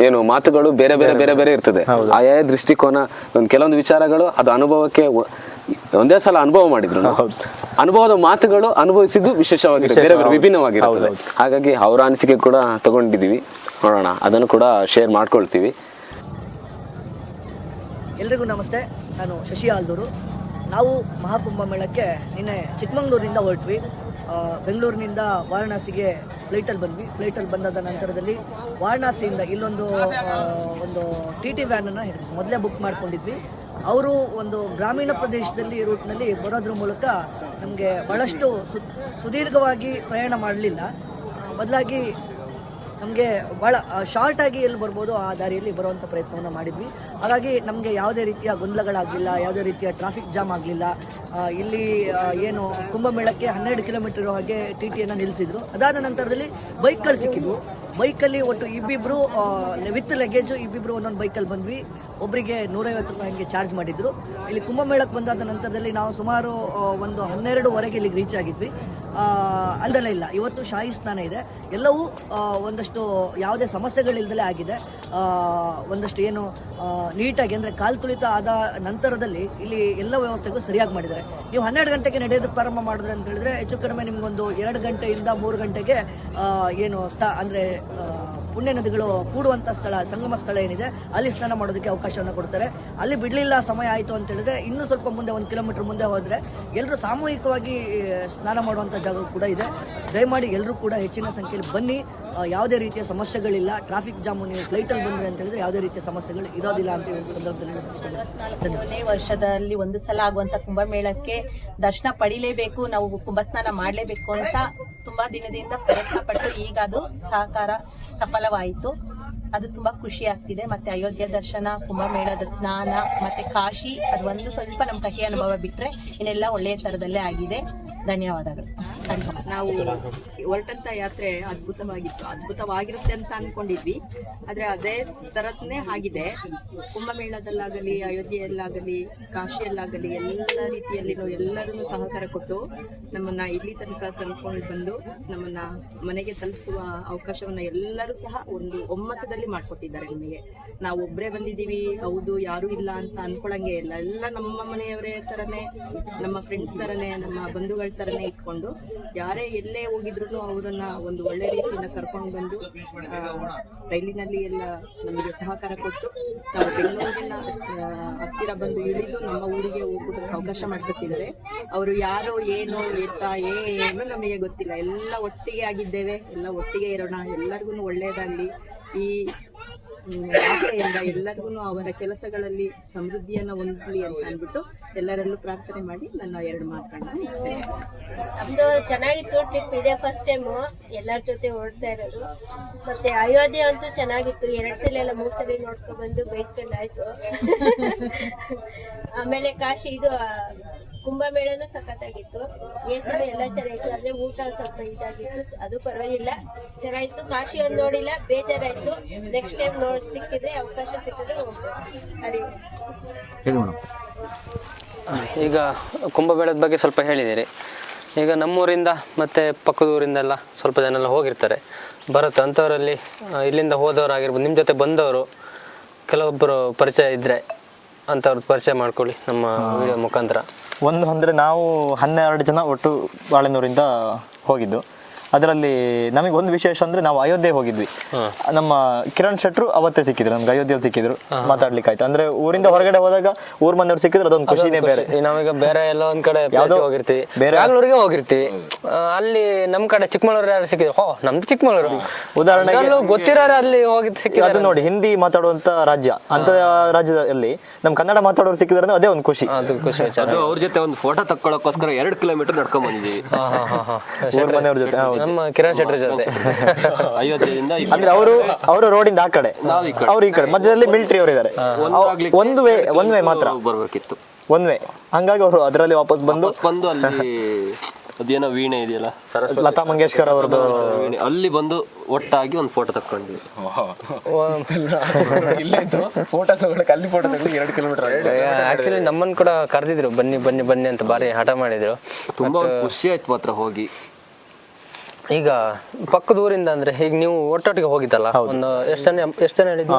ಏನು ಮಾತುಗಳು ಬೇರೆ ಬೇರೆ ಇರ್ತದೆ. ಆಯಾ ದೃಷ್ಟಿಕೋನ ಕೆಲವೊಂದು ವಿಚಾರಗಳು ಅದು ಅನುಭವಕ್ಕೆ ಒಂದೇ ಸಲ ಅನುಭವ ಮಾಡಿದ್ರು, ಅನುಭವದ ಮಾತುಗಳು ಅನುಭವಿಸಿದ್ದು ವಿಶೇಷವಾಗಿರುತ್ತೆ, ಬೇರೆ ವಿಭಿನ್ನವಾಗಿರ್ತದೆ. ಹಾಗಾಗಿ ಅವರ ಅನಿಸಿಕೆ ಕೂಡ ತಗೊಂಡಿದೀವಿ, ನೋಡೋಣ, ಅದನ್ನು ಕೂಡ ಶೇರ್ ಮಾಡ್ಕೊಳ್ತೀವಿ. ಎಲ್ರಿಗೂ ನಮಸ್ತೆ, ನಾನು ಶಶಿ ಆಲ್ದೂರು. ನಾವು ಮಹಾಕುಂಭ ಮೇಳಕ್ಕೆ ನಿನ್ನೆ ಚಿಕ್ಕಮಂಗ್ಳೂರಿನಿಂದ ಹೊರಟ್ವಿ. ಬೆಂಗಳೂರಿನಿಂದ ವಾರಣಾಸಿಗೆ ಫ್ಲೈಟಲ್ಲಿ ಬಂದ್ವಿ. ಫ್ಲೈಟಲ್ಲಿ ಬಂದಾದ ನಂತರದಲ್ಲಿ ವಾರಣಾಸಿಯಿಂದ ಇಲ್ಲೊಂದು TT ವ್ಯಾನನ್ನು ಮೊದಲೇ ಬುಕ್ ಮಾಡ್ಕೊಂಡಿದ್ವಿ. ಅವರು ಒಂದು ಗ್ರಾಮೀಣ ಪ್ರದೇಶದಲ್ಲಿ ರೂಟ್ನಲ್ಲಿ ಬರೋದ್ರ ಮೂಲಕ ನಮಗೆ ಬಹಳಷ್ಟು ಸುದೀರ್ಘವಾಗಿ ಪ್ರಯಾಣ ಮಾಡಲಿಲ್ಲ, ಬದಲಾಗಿ ನಮಗೆ ಭಾಳ ಶಾರ್ಟಾಗಿ ಎಲ್ಲಿ ಬರ್ಬೋದು ಆ ದಾರಿಯಲ್ಲಿ ಬರುವಂಥ ಪ್ರಯತ್ನವನ್ನು ಮಾಡಿದ್ವಿ. ಹಾಗಾಗಿ ನಮಗೆ ಯಾವುದೇ ರೀತಿಯ ಗೊಂದಲಗಳಾಗಲಿಲ್ಲ, ಯಾವುದೇ ರೀತಿಯ ಟ್ರಾಫಿಕ್ ಜಾಮ್ ಆಗಲಿಲ್ಲ. ಇಲ್ಲಿ ಏನು ಕುಂಭಮೇಳಕ್ಕೆ 12 ಕಿಲೋಮೀಟರ್ ಇರೋ ಹಾಗೆ TTಯನ್ನು ನಿಲ್ಲಿಸಿದ್ರು. ಅದಾದ ನಂತರದಲ್ಲಿ ಬೈಕ್ಗಳು ಸಿಕ್ಕಿದ್ವು. ಬೈಕಲ್ಲಿ ಒಟ್ಟು ಇಬ್ಬಿಬ್ರು ವಿತ್ ಲಗೇಜು ಇಬ್ಬಿಬ್ರು ಒಂದೊಂದು ಬೈಕಲ್ಲಿ ಬಂದ್ವಿ. ಒಬ್ಬರಿಗೆ 150 ರೂಪಾಯಿ ಹಂಗೆ ಚಾರ್ಜ್ ಮಾಡಿದ್ರು. ಇಲ್ಲಿ ಕುಂಭಮೇಳಕ್ಕೆ ಬಂದಾದ ನಂತರದಲ್ಲಿ ನಾವು ಸುಮಾರು ಒಂದು 12:15 ಇಲ್ಲಿಗೆ ರೀಚ್ ಆಗಿದ್ವಿ. ಅಲ್ದಲೇ ಇಲ್ಲ, ಇವತ್ತು ಶಾಹಿ ಸ್ನಾನ ಇದೆ. ಎಲ್ಲವೂ ಒಂದಷ್ಟು ಯಾವುದೇ ಸಮಸ್ಯೆಗಳಿಲ್ದಲೇ ಆಗಿದೆ. ಒಂದಷ್ಟು ಏನು ನೀಟಾಗಿ ಅಂದರೆ ಕಾಲು ತುಳಿತ ಆದ ನಂತರದಲ್ಲಿ ಇಲ್ಲಿ ಎಲ್ಲ ವ್ಯವಸ್ಥೆಗೂ ಸರಿಯಾಗಿ ಮಾಡಿದ್ದಾರೆ. ನೀವು 12 ಗಂಟೆಗೆ ನಡೆಯೋದಕ್ಕೆ ಪ್ರಾರಂಭ ಮಾಡಿದ್ರೆ ಅಂತ ಹೇಳಿದ್ರೆ ಹೆಚ್ಚು ಕಡಿಮೆ ನಿಮಗೊಂದು 2 ಗಂಟೆಯಿಂದ 3 ಗಂಟೆಗೆ ಏನು ಅಂದರೆ ಪುಣ್ಯ ನದಿಗಳು ಕೂಡುವಂಥ ಸ್ಥಳ, ಸಂಗಮ ಸ್ಥಳ ಏನಿದೆ ಅಲ್ಲಿ ಸ್ನಾನ ಮಾಡೋದಕ್ಕೆ ಅವಕಾಶವನ್ನು ಕೊಡ್ತಾರೆ. ಅಲ್ಲಿ ಬಿಡಲಿಲ್ಲ, ಸಮಯ ಆಯಿತು ಅಂತ ಹೇಳಿದ್ರೆ ಇನ್ನೂ ಸ್ವಲ್ಪ ಮುಂದೆ 1 ಕಿಲೋಮೀಟರ್ ಮುಂದೆ ಹೋದರೆ ಎಲ್ಲರೂ ಸಾಮೂಹಿಕವಾಗಿ ಸ್ನಾನ ಮಾಡುವಂಥ ಜಾಗ ಕೂಡ ಇದೆ. ದಯಮಾಡಿ ಎಲ್ಲರೂ ಕೂಡ ಹೆಚ್ಚಿನ ಸಂಖ್ಯೆಯಲ್ಲಿ ಬನ್ನಿ. ಯಾವುದೇ ರೀತಿಯ ಸಮಸ್ಯೆಗಳಿಲ್ಲ. ಟ್ರಾಫಿಕ್ ಜಾಮು ನೀವು ಫ್ಲೈಟಲ್ಲಿ ಬಂದರೆ ಅಂತ ಹೇಳಿದ್ರೆ ಯಾವುದೇ ರೀತಿಯ ಸಮಸ್ಯೆಗಳು ಇರೋದಿಲ್ಲ ಅಂತ ಈ ಸಂದರ್ಭದಲ್ಲಿ 24ನೇ ವರ್ಷದಲ್ಲಿ ಒಂದು ಸಲ ಆಗುವಂಥ ಕುಂಭಮೇಳಕ್ಕೆ ದರ್ಶನ ಪಡಿಲೇಬೇಕು, ನಾವು ಕುಂಭಸ್ನಾನ ಮಾಡಲೇಬೇಕು ಅಂತ ತುಂಬಾ ದಿನದಿಂದ ಪ್ರಯತ್ನ ಪಟ್ಟು ಈಗ ಅದು ಸಫಲವಾಯಿತು. ಅದು ತುಂಬಾ ಖುಷಿ ಆಗ್ತಿದೆ. ಮತ್ತೆ ಅಯೋಧ್ಯೆ ದರ್ಶನ, ಕುಂಭಮೇಳದ ಸ್ನಾನ, ಮತ್ತೆ ಕಾಶಿ, ಅದು ಒಂದು ಸ್ವಲ್ಪ ನಮ್ಮ ಕಹಿ ಅನುಭವ ಬಿಟ್ರೆ ಇನ್ನೆಲ್ಲ ಒಳ್ಳೆಯ ತರದಲ್ಲೇ ಆಗಿದೆ. ಧನ್ಯವಾದಗಳು. ನಾವು ಹೊರಟಂತ ಯಾತ್ರೆ ಅದ್ಭುತವಾಗಿರುತ್ತೆ ಅಂತ ಅನ್ಕೊಂಡಿದ್ವಿ. ಆದ್ರೆ ಅದೇ ತರದ್ನೇ ಆಗಿದೆ. ಕುಂಭಮೇಳದಲ್ಲಾಗಲಿ, ಅಯೋಧ್ಯೆಯಲ್ಲಾಗಲಿ, ಕಾಶಿಯಲ್ಲಾಗಲಿ ಎಲ್ಲ ರೀತಿಯಲ್ಲಿನೂ ಎಲ್ಲರೂ ಸಹಕಾರ ಕೊಟ್ಟು ನಮ್ಮನ್ನ ಇಲ್ಲಿ ತನಕ ಕರ್ಕೊಂಡು ಬಂದು ನಮ್ಮನ್ನ ಮನೆಗೆ ತಲುಪಿಸುವ ಅವಕಾಶವನ್ನ ಎಲ್ಲರೂ ಸಹ ಒಂದು ಒಮ್ಮತದಲ್ಲಿ ಮಾಡಿಕೊಟ್ಟಿದ್ದಾರೆ. ನಮಗೆ ನಾವು ಒಬ್ಬರೇ ಬಂದಿದ್ದೀವಿ, ಹೌದು ಯಾರೂ ಇಲ್ಲ ಅಂತ ಅನ್ಕೊಳಂಗೆ ಇಲ್ಲ. ಎಲ್ಲ ನಮ್ಮ ಮನೆಯವರೇ ಥರನೇ, ನಮ್ಮ ಫ್ರೆಂಡ್ಸ್ ಥರನೇ, ನಮ್ಮ ಬಂಧುಗಳ ಥರನೇ ಇಟ್ಕೊಂಡು ಯಾರೇ ಎಲ್ಲೇ ಹೋಗಿದ್ರು ಅವರನ್ನ ಒಂದು ಒಳ್ಳೆ ರೀತಿಯಿಂದ ಕರ್ಕೊಂಡು ಬಂದು ರೈಲಿನಲ್ಲಿ ಎಲ್ಲ ನಮಗೆ ಸಹಕಾರ ಕೊಟ್ಟು ನಾವು ಬೆಂಗಳೂರಿನ ಹತ್ತಿರ ಬಂದು ಇಳಿದು ನಮ್ಮ ಊರಿಗೆ ಹೋಗೋದಕ್ಕೆ ಅವಕಾಶ ಮಾಡಿಕೊಟ್ಟಿದ್ದಾರೆ. ಅವರು ಯಾರೋ ಏನೋ ಏನು ನಮಗೆ ಗೊತ್ತಿಲ್ಲ. ಎಲ್ಲ ಒಟ್ಟಿಗೆ ಆಗಿದ್ದೇವೆ, ಎಲ್ಲ ಒಟ್ಟಿಗೆ ಇರೋಣ, ಎಲ್ಲರಿಗೂ ಒಳ್ಳೆಯದಾಗಲಿ. ಈ ಆಸೆಯಿಂದ ಎಲ್ಲರಿಗೂ ಅವರ ಕೆಲಸಗಳಲ್ಲಿ ಸಮೃದ್ಧಿಯನ್ನು ಹೊಂದಲಿ ಅಂತ ಅಂದ್ಬಿಟ್ಟು ಎಲ್ಲರಲ್ಲೂ ಪ್ರಾರ್ಥನೆ ಮಾಡಿ ನನ್ನ 2 ಮಾತುಗಳನ್ನ ಮುಗಿಸ್ತೇನೆ. ನಮ್ದು ಚೆನ್ನಾಗಿತ್ತು ಟ್ರಿಪ್. ಇದೆ ಫಸ್ಟ್ ಟೈಮು ಎಲ್ಲರ ಜೊತೆ ಹೊರಡ್ತಾ ಇರೋದು. ಮತ್ತೆ ಅಯೋಧ್ಯೆ ಅಂತೂ ಚೆನ್ನಾಗಿತ್ತು. 2 ಸಲ ಎಲ್ಲ 3 ಸಲ ನೋಡ್ಕೊಂಡ್ ಬಂದು ಬೈಸ್ಕೊಂಡಾಯ್ತು. ಆಮೇಲೆ ಕಾಶಿ ಇದು ಕುಂಭಮೇಳನೂ ಸಖತ್ತಾಗಿತ್ತು. ಏಸಲು ಎಲ್ಲ ಚೆನ್ನಾಗಿತ್ತು. ಆದ್ರೆ ಊಟ ಸ್ವಲ್ಪ ಇದಾಗಿತ್ತು, ಅದು ಪರವಾಗಿಲ್ಲ, ಚೆನ್ನಾಗಿತ್ತು. ಕಾಶಿ ಒಂದು ನೋಡಿಲ್ಲ, ಬೇಜಾರಾಯ್ತು. ನೆಕ್ಸ್ಟ್ ಟೈಮ್ ಸಿಕ್ಕಿದ್ರೆ ಅವಕಾಶ ಸಿಕ್ಕಿದ್ರೆ ಹೋಗ್ಬೋದು. ಸರಿ, ಈಗ ಕುಂಭಮೇಳದ ಬಗ್ಗೆ ಸ್ವಲ್ಪ ಹೇಳಿದ್ದೀರಿ. ಈಗ ನಮ್ಮೂರಿಂದ ಮತ್ತು ಪಕ್ಕದ ಊರಿಂದೆಲ್ಲ ಸ್ವಲ್ಪ ಜನ ಎಲ್ಲ ಹೋಗಿರ್ತಾರೆ, ಬರುತ್ತೆ. ಅಂಥವರಲ್ಲಿ ಇಲ್ಲಿಂದ ಹೋದವರು ಆಗಿರ್ಬೋದು, ನಿಮ್ಮ ಜೊತೆ ಬಂದವರು ಕೆಲವೊಬ್ಬರು ಪರಿಚಯ ಇದ್ದರೆ ಅಂಥವ್ರದ್ದು ಪರಿಚಯ ಮಾಡ್ಕೊಳ್ಳಿ ನಮ್ಮ ವಿಡಿಯೋ ಮುಖಾಂತರ. ಒಂದು ಅಂದರೆ ನಾವು 12 ಜನ ಒಟ್ಟು ಬಾಳೆನೂರಿಂದ ಹೋಗಿದ್ದು. ಅದರಲ್ಲಿ ನಮಗೆ ಒಂದು ವಿಶೇಷ ಅಂದರೆ ನಾವು ಅಯೋಧ್ಯೆ ಹೋಗಿದ್ವಿ. ನಮ್ಮ ಕಿರಣ್ ಶೆಟ್ರು ಅವತ್ತೇ ಸಿಕ್ಕಿದ್ರು ನಮ್ಗೆ, ಅಯೋಧ್ಯೆಯಲ್ಲಿ ಸಿಕ್ಕಿದ್ರು, ಮಾತಾಡ್ಲಿಕ್ಕೆ ಆಯ್ತು. ಅಂದ್ರೆ ಊರಿಂದ ಹೊರಗಡೆ ಹೋದಾಗ ಊರ್ ಮನೆಯವ್ರು ಸಿಕ್ಕಿದ್ರು, ಅದೊಂದು ಖುಷಿನೇ ಬೇರೆ. ನಾವೀಗ ಬೇರೆ ಎಲ್ಲ ಒಂದ್ ಕಡೆ ಹೋಗಿರ್ತೀವಿ, ಬ್ಯಾಂಗ್ಳೂರಿಗೆ ಹೋಗಿರ್ತೀವಿ, ಅಲ್ಲಿ ನಮ್ ಕಡೆ ಚಿಕ್ಕಮಗಳೂರು ಯಾರು ಸಿಕ್ಕಿದ್ರು, ಹೋ ನಮ್ದು ಚಿಕ್ಕಮಗಳೂರು ಉದಾಹರಣೆಗೆ ಗೊತ್ತಿರೋರು ಅಲ್ಲಿ ಹೋಗಿದ್ ಸಿಕ್ಕಿದ್ರು. ಅದು ನೋಡಿ, ಹಿಂದಿ ಮಾತಾಡುವಂತ ರಾಜ್ಯ, ಅಂತ ರಾಜ್ಯದಲ್ಲಿ ನಮ್ ಕನ್ನಡ ಮಾತಾಡೋರು ಸಿಕ್ಕಿದ್ರೆ ಅದೇ ಒಂದು ಖುಷಿ. ಅದು ಖುಷಿ ವಿಚಾರ. ಅವ್ರ ಜೊತೆ ಒಂದು ಫೋಟೋ ತಕ್ಕೊಳ್ಳೋಕೋಸ್ಕರ 2 ಕಿಲೋಮೀಟರ್ ನಡ್ಕೊಂಡ್ ಬಂದಿದ್ದೀವಿ ಊರ್ ಮನೆಯವ್ರ ಜೊತೆ. ನಮ್ಮ ಕಿರಣ್ ಶೆಟ್ಟಿ ಜೊತೆ ಅಯೋಧ್ಯೆಯಿಂದ. ಅಂದ್ರೆ ಅವರು ರೋಡಿಂದ ಆ ಕಡೆ, ಅವ್ರು ಈ ಕಡೆ, ಮಧ್ಯದಲ್ಲಿ ಮಿಲಿಟರಿ ಅವರು ಇದ್ದಾರೆ. ಒಂದು ವೇ ಮಾತ್ರ ಬರ್ಬೇಕಿತ್ತು, ಒನ್ ವೇ. ಹಂಗಾಗಿ ಅವರು ಅದರಲ್ಲಿ ವಾಪಸ್ ಬಂದು ಅಲ್ಲಿ ಅದೇನೋ ವೀಣೆ ಇದೆಯಲ್ಲ, ಲತಾ ಮಂಗೇಶ್ಕರ್ ಅವರದ್ದು, ಅಲ್ಲಿ ಬಂದು ಒಟ್ಟಾಗಿ ಒಂದು ಫೋಟೋ ತಕ್ಕೊಂಡ್ವಿ. ಫೋಟೋ ತಗೊಳಕ್ ಅಲ್ಲಿ ಫೋಟೋ ತಗೊಳ್ಳಿ 2 ಕಿಲೋಮೀಟರ್. ಆಕ್ಚುಲಿ ನಮ್ಮನ್ನು ಕೂಡ ಕರೆದಿದ್ರು, ಬನ್ನಿ ಬನ್ನಿ ಬನ್ನಿ ಅಂತ ಭಾರಿ ಹಠ ಮಾಡಿದ್ರು. ತುಂಬಾ ಖುಷಿ ಆಯ್ತು ಮಾತ್ರ ಹೋಗಿ. ಈಗ ಪಕ್ಕದ ಊರಿಂದ ಅಂದ್ರೆ ಈಗ ನೀವು ಒಟ್ಟೊಟ್ಟಿಗೆ ಹೋಗಿದ್ದಲ್ಲ, ಒಂದು ಎಷ್ಟು ಜನ ಹೇಳಿದ್ರು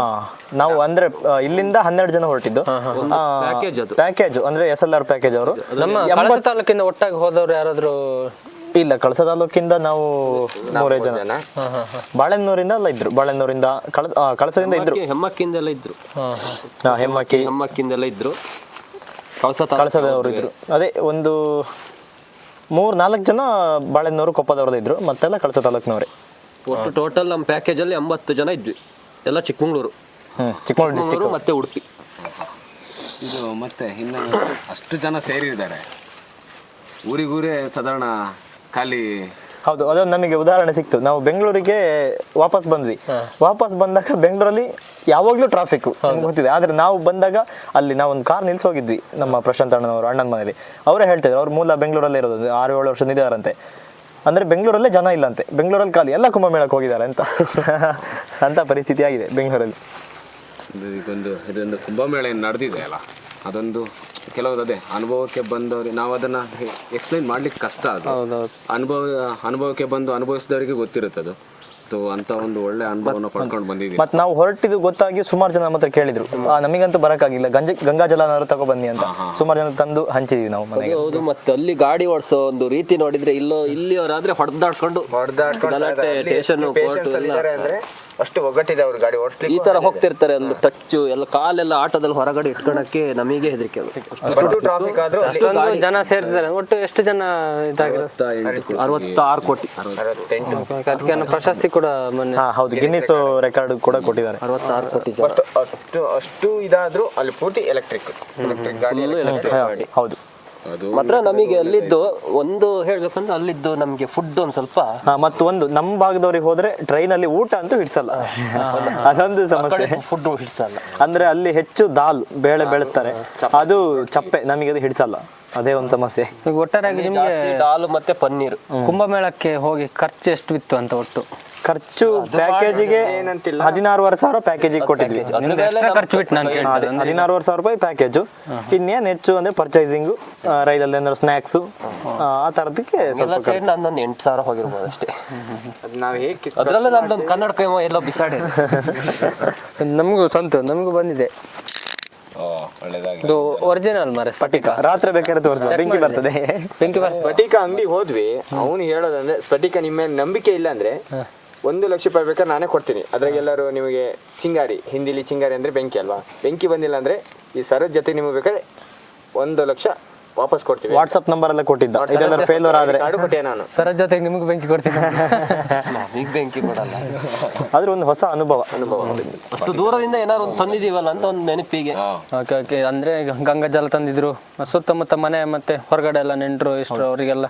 ನಾವು? ಅಂದ್ರೆ ಇಲ್ಲಿಂದ 12 ಜನ ಹೊರಟಿದ್ದು ಪ್ಯಾಕೇಜ್, ಅಂದ್ರೆ SLR ಪ್ಯಾಕೇಜ್. ಅವರು ನಮ್ಮ ಕಳಸ ತಾಲೂಕಿಂದ ಒಟ್ಟಾಗಿ ಹೋದವ್ರು ಯಾರಾದ್ರು? ಇಲ್ಲ, ಕಳಸ ತಾಲೂಕಿಂದ ನಾವು 3 ಜನ. ಬಾಳೆನ್ನೂರಿಂದ ಎಲ್ಲ ಇದ್ರು, ಬಾಳೆನ್ನೂರಿಂದ ಕಳಸದಿಂದ ಇದ್ರು, ಹೆಮ್ಮಕ್ಕಿಂದೆಲ್ಲ ಇದ್ರು, ಹೆಮ್ಮಕ್ಕಿಂದೆಲ್ಲ ಇದ್ರು, ಕಳಸದವರು ಇದ್ರು. ಅದೇ ಒಂದು 3-4 ಜನ ಬಾಳೆನ್ನೂರು ಕೊಪ್ಪದವ್ರದ್ದು ಇದ್ರು, ಮತ್ತೆಲ್ಲ ಕಳಸ ತಾಲೂಕಿನವ್ರೆ. ಒಟ್ಟು ಟೋಟಲ್ ನಮ್ಮ ಪ್ಯಾಕೇಜ್ ಅಲ್ಲಿ 80 ಜನ ಇದ್ವಿ, ಎಲ್ಲ ಚಿಕ್ಕಮಗಳೂರು ಡಿಸ್ಟ್ರಿಕ್ಟ್ ಮತ್ತೆ ಉಡುಪಿ. ಇದು ಮತ್ತೆ ಇನ್ನು ಅಷ್ಟು ಜನ ಸೇರಿದ್ದಾರೆ, ಊರಿಗೂರೇ ಸಾಧಾರಣ ಖಾಲಿ. ಹೌದು, ಅದೊಂದು ನಮಗೆ ಉದಾಹರಣೆ ಸಿಕ್ತು. ನಾವು ಬೆಂಗಳೂರಿಗೆ ವಾಪಸ್ ಬಂದ್ವಿ. ವಾಪಸ್ ಬಂದಾಗ ಬೆಂಗಳೂರಲ್ಲಿ ಯಾವಾಗ್ಲೂ ಟ್ರಾಫಿಕ್ ನಮ್ಗೆ ಗೊತ್ತಿದೆ. ಆದ್ರೆ ನಾವು ಬಂದಾಗ ಅಲ್ಲಿ ನಾವು ಒಂದು ಕಾರ್ ನಿಲ್ಸಿ ಹೋಗಿದ್ವಿ, ನಮ್ಮ ಪ್ರಶಾಂತ್ ಅಣ್ಣನವರು ಅಣ್ಣನ ಮನೇಲಿ. ಅವರೇ ಹೇಳ್ತಿದ್ರು, ಅವ್ರ ಮೂಲ ಬೆಂಗಳೂರಲ್ಲೇ ಇರೋದು, 6-7 ವರ್ಷ ಇದ್ದಾರಂತೆ. ಅಂದ್ರೆ ಬೆಂಗಳೂರಲ್ಲೇ ಜನ ಇಲ್ಲಂತೆ, ಬೆಂಗಳೂರಲ್ಲಿ ಖಾಲಿ, ಎಲ್ಲ ಕುಂಭಮೇಳಕ್ಕೆ ಹೋಗಿದ್ದಾರೆ ಅಂತ ಅಂತ ಪರಿಸ್ಥಿತಿ ಆಗಿದೆ ಬೆಂಗಳೂರಲ್ಲಿ. ಇದೊಂದು ಕುಂಭಮೇಳ ಏನು ನಡೆದಿದೆ ಅಲ್ಲ, ಅದೊಂದು ಕೆಲವ್ದು ಅದೇ ಅನುಭವಕ್ಕೆ ಬಂದವ್ರಿಗೆ ನಾವು ಅದನ್ನ ಎಕ್ಸ್ಪ್ಲೈನ್ ಮಾಡ್ಲಿಕ್ಕೆ ಕಷ್ಟ. ಅದು ಅನುಭವಕ್ಕೆ ಬಂದು ಅನುಭವಿಸಿದವರಿಗೆ ಗೊತ್ತಿರುತ್ತೆ ಅದು. ಅಂತ ಒಂದು ಒಳ್ಳೆ ಅನುಭವನ ಪಡ್ಕೊಂಡು ಬಂದಿದ್ದೀವಿ. ಮತ್ತೆ ನಾವು ಹೊರಟಿದ್ದು ಗೊತ್ತಾಗಿ ಸುಮಾರು ಜನ ನಮ್ಮ ಹತ್ರ ಕೇಳಿದ್ರು, ನಮಗಂತೂ ಬರಕ್ಕಾಗಿಲ್ಲ, ಗಂಗಾ ಜಲ ತಗೊಬನ್ನಿ ಅಂತ ಸುಮಾರು ಜನ ತಂದು ಹಂಚಿದೀವಿ ನಾವು ಮನೆಗೆ. ಹೌದು, ಮತ್ತೆ ಅಲ್ಲಿ ಗಾಡಿ ಓಡಿಸೋ ಒಂದು ರೀತಿ ನೋಡಿದ್ರೆ ಇಲ್ಲಿಯವರಾದ್ರೆ ಹೊಡೆದಾಡ್ಕೊಂಡು ಅಷ್ಟು ಒಗ್ಗಟ್ಟಿದೆ ಅವ್ರ ಗಾಡಿ ಓಡಿಸ್ಲಿಕ್ಕೆ. ಈ ತರ ಹೋಗ್ತಿರ್ತಾರೆ, ಅಲ್ಲಿ ಟಚ್ಚು ಎಲ್ಲ ಕಾಲೆಲ್ಲ ಆಟೋದಲ್ಲಿ ಹೊರಗಡೆ ಇಟ್ಕೊಳಕ್ಕೆ ನಮಗೆ ಹೆದರಿಕೆ. ಟ್ರಾಫಿಕ್ ಆದ್ರೂ ಅಷ್ಟೊಂದು ಜನ ಸೇರ್ತಿದ್ದಾರೆ. ಒಟ್ಟು ಎಷ್ಟು ಜನ ಇದಾಗಿರುತ್ತೆ? 66 ಕೋಟಿ. ಅದಕ್ಕೆ ಪ್ರಶಸ್ತಿ ಕೂಡ ಮೊನ್ನೆ ಹೌದು, ಗಿನ್ನಿಸ್ ರೆಕಾರ್ಡ್ ಕೂಡ ಕೊಟ್ಟಿದ್ದಾರೆ. 66 ಕೋಟಿ. ಅಷ್ಟು ಇದಾದ್ರೂ ಅಲ್ಲಿ ಪೂರ್ತಿ ಎಲೆಕ್ಟ್ರಿಕ್ ಗಾಡಿ. ಹೌದು, ಮಾತ್ರ ನಮಗೆ ಅಲ್ಲಿದ್ದು ಒಂದು ಹೇಳ್ಬೇಕಂದ್ರೆ ಅಲ್ಲಿದ್ದು ನಮಗೆ ಫುಡ್ ಒಂದ್ ಸ್ವಲ್ಪ ಮತ್ತೊಂದು ನಮ್ಮ ಭಾಗದವ್ರಿಗೆ ಹೋದ್ರೆ ಟ್ರೈನ್ ಅಲ್ಲಿ ಊಟ ಅಂತೂ ಹಿಡ್ಸಲ್ಲ, ಅದೊಂದು ಸಮಸ್ಯೆ. ಫುಡ್ ಹಿಡ್ಸಲ್ಲ, ಅಂದ್ರೆ ಅಲ್ಲಿ ಹೆಚ್ಚು ದಾಲ್ ಬೇಳೆ ಬೆಳೆಸ್ತಾರೆ, ಅದು ಚಪ್ಪೆ, ನಮಗೆ ಅದು ಹಿಡ್ಸಲ್ಲ, ಅದೇ ಒಂದು ಸಮಸ್ಯೆ. ಒಟ್ಟಾರೆಯಾಗಿ ನಿಮ್ಗೆ ದಾಲ್ ಮತ್ತೆ ಪನ್ನೀರ್. ಕುಂಭಮೇಳಕ್ಕೆ ಹೋಗಿ ಖರ್ಚು ಎಷ್ಟು ಬಿತ್ತು ಅಂತ? ಒಟ್ಟು ಖರ್ಚು ಪ್ಯಾಕೇಜಿಗೆ 16,500 ಪ್ಯಾಕೇಜಿಗೆ ಕೊಟ್ಟಿದ್ವಿ. ಖರ್ಚು ಬಿಟ್ಟು ನಾನು 16,500 ರೂಪಾಯಿ ಪ್ಯಾಕೇಜು. ಇನ್ನೇನು ಹೆಚ್ಚು ಅಂದ್ರೆ ಪರ್ಚೇಸಿಂಗು, ರೈಲಲ್ಲಿ ಏನಾದ್ರು ಸ್ನಾಕ್ಸು, ಆ ತರದಕ್ಕೆ ಸ್ವಲ್ಪ ನಂದೊಂದು 8,000 ಹೋಗಿರ್ಬೋದು ಅಷ್ಟೇ. ಅದ್ರಲ್ಲೇ ನಂದೊಂದು ಕನ್ನಡ ಕೈಮ ಎಲ್ಲೋ ಬಿಸಾಡಿ. ನಮಗೂ ಬಂದಿದೆ ಇದು ಒರಿಜಿನಲ್ ಮಾರೆ ಸ್ಫಟಿಕ. ರಾತ್ರಿ ಬೇಕಾದ್ರೆ ತೋರಿಸುವ, ಬೆಂಕಿ ಬರ್ತದೆ. ಸ್ಫಟಿಕ ಅಂಗಡಿ ಹೋದ್ವಿ, ಅವನು ಹೇಳೋದಂದ್ರೆ ಸ್ಫಟಿಕ ನಿಮ್ಮ ಮೇಲೆ ನಂಬಿಕೆ ಇಲ್ಲ ಅಂದ್ರೆ 1 ಲಕ್ಷ ರೂಪಾಯಿ ಬೇಕಾದ್ರೆ ನಾನೇ ಕೊಡ್ತೀನಿ, ಅದ್ರಾಗೆಲ್ಲರೂ ನಿಮಗೆ ಚಿಂಗಾರಿ, ಹಿಂದಿಲಿ ಚಿಂಗಾರಿ ಅಂದ್ರೆ ಬೆಂಕಿ ಅಲ್ವಾ, ಬೆಂಕಿ ಬಂದಿಲ್ಲ ಅಂದ್ರೆ ಈ ಸರದ ಜೊತೆ ನಿಮಗೆ ಬೇಕಾದ್ರೆ 1 ಲಕ್ಷ ವಾಪಸ್ ಕೊಡ್ತೀವಿ. ವಾಟ್ಸಪ್ ನಂಬರ್ ಎಲ್ಲ ಕೊಟ್ಟಿದ್ದ, ಇದೆಲ್ಲ ಫೇಲ್ಯೂರ್ ಆದ್ರೆ ಕಾರ್ಡು ಕೊಟ್ಟೆ ನಾನು. ಸರ ಜೊತೆಗೆ ನಿಮ್ಗೆ ಬೆಂಕಿ ಕೊಡ್ತೀನಿ. ಈಗ ಬೆಂಕಿ ಕೊಡಲ್ಲ, ಆದ್ರೆ ಒಂದು ಹೊಸ ಅನುಭವ. ಅಷ್ಟು ದೂರದಿಂದ ಏನಾದ್ರು ಒಂದು ತಂದಿದೀವಲ್ಲ ಅಂತ ಒಂದು ನೆನಪಿಗೆ. Okay okay. ಅಂದ್ರೆ ಗಂಗಾ ಜಲ ತಂದಿದ್ರು, ಸುತ್ತಮುತ್ತ ಮನೆ ಮತ್ತೆ ಹೊರಗಡೆ ಎಲ್ಲ ನೆಂಟರು ಇಷ್ಟರು ಅವರಿಗೆಲ್ಲ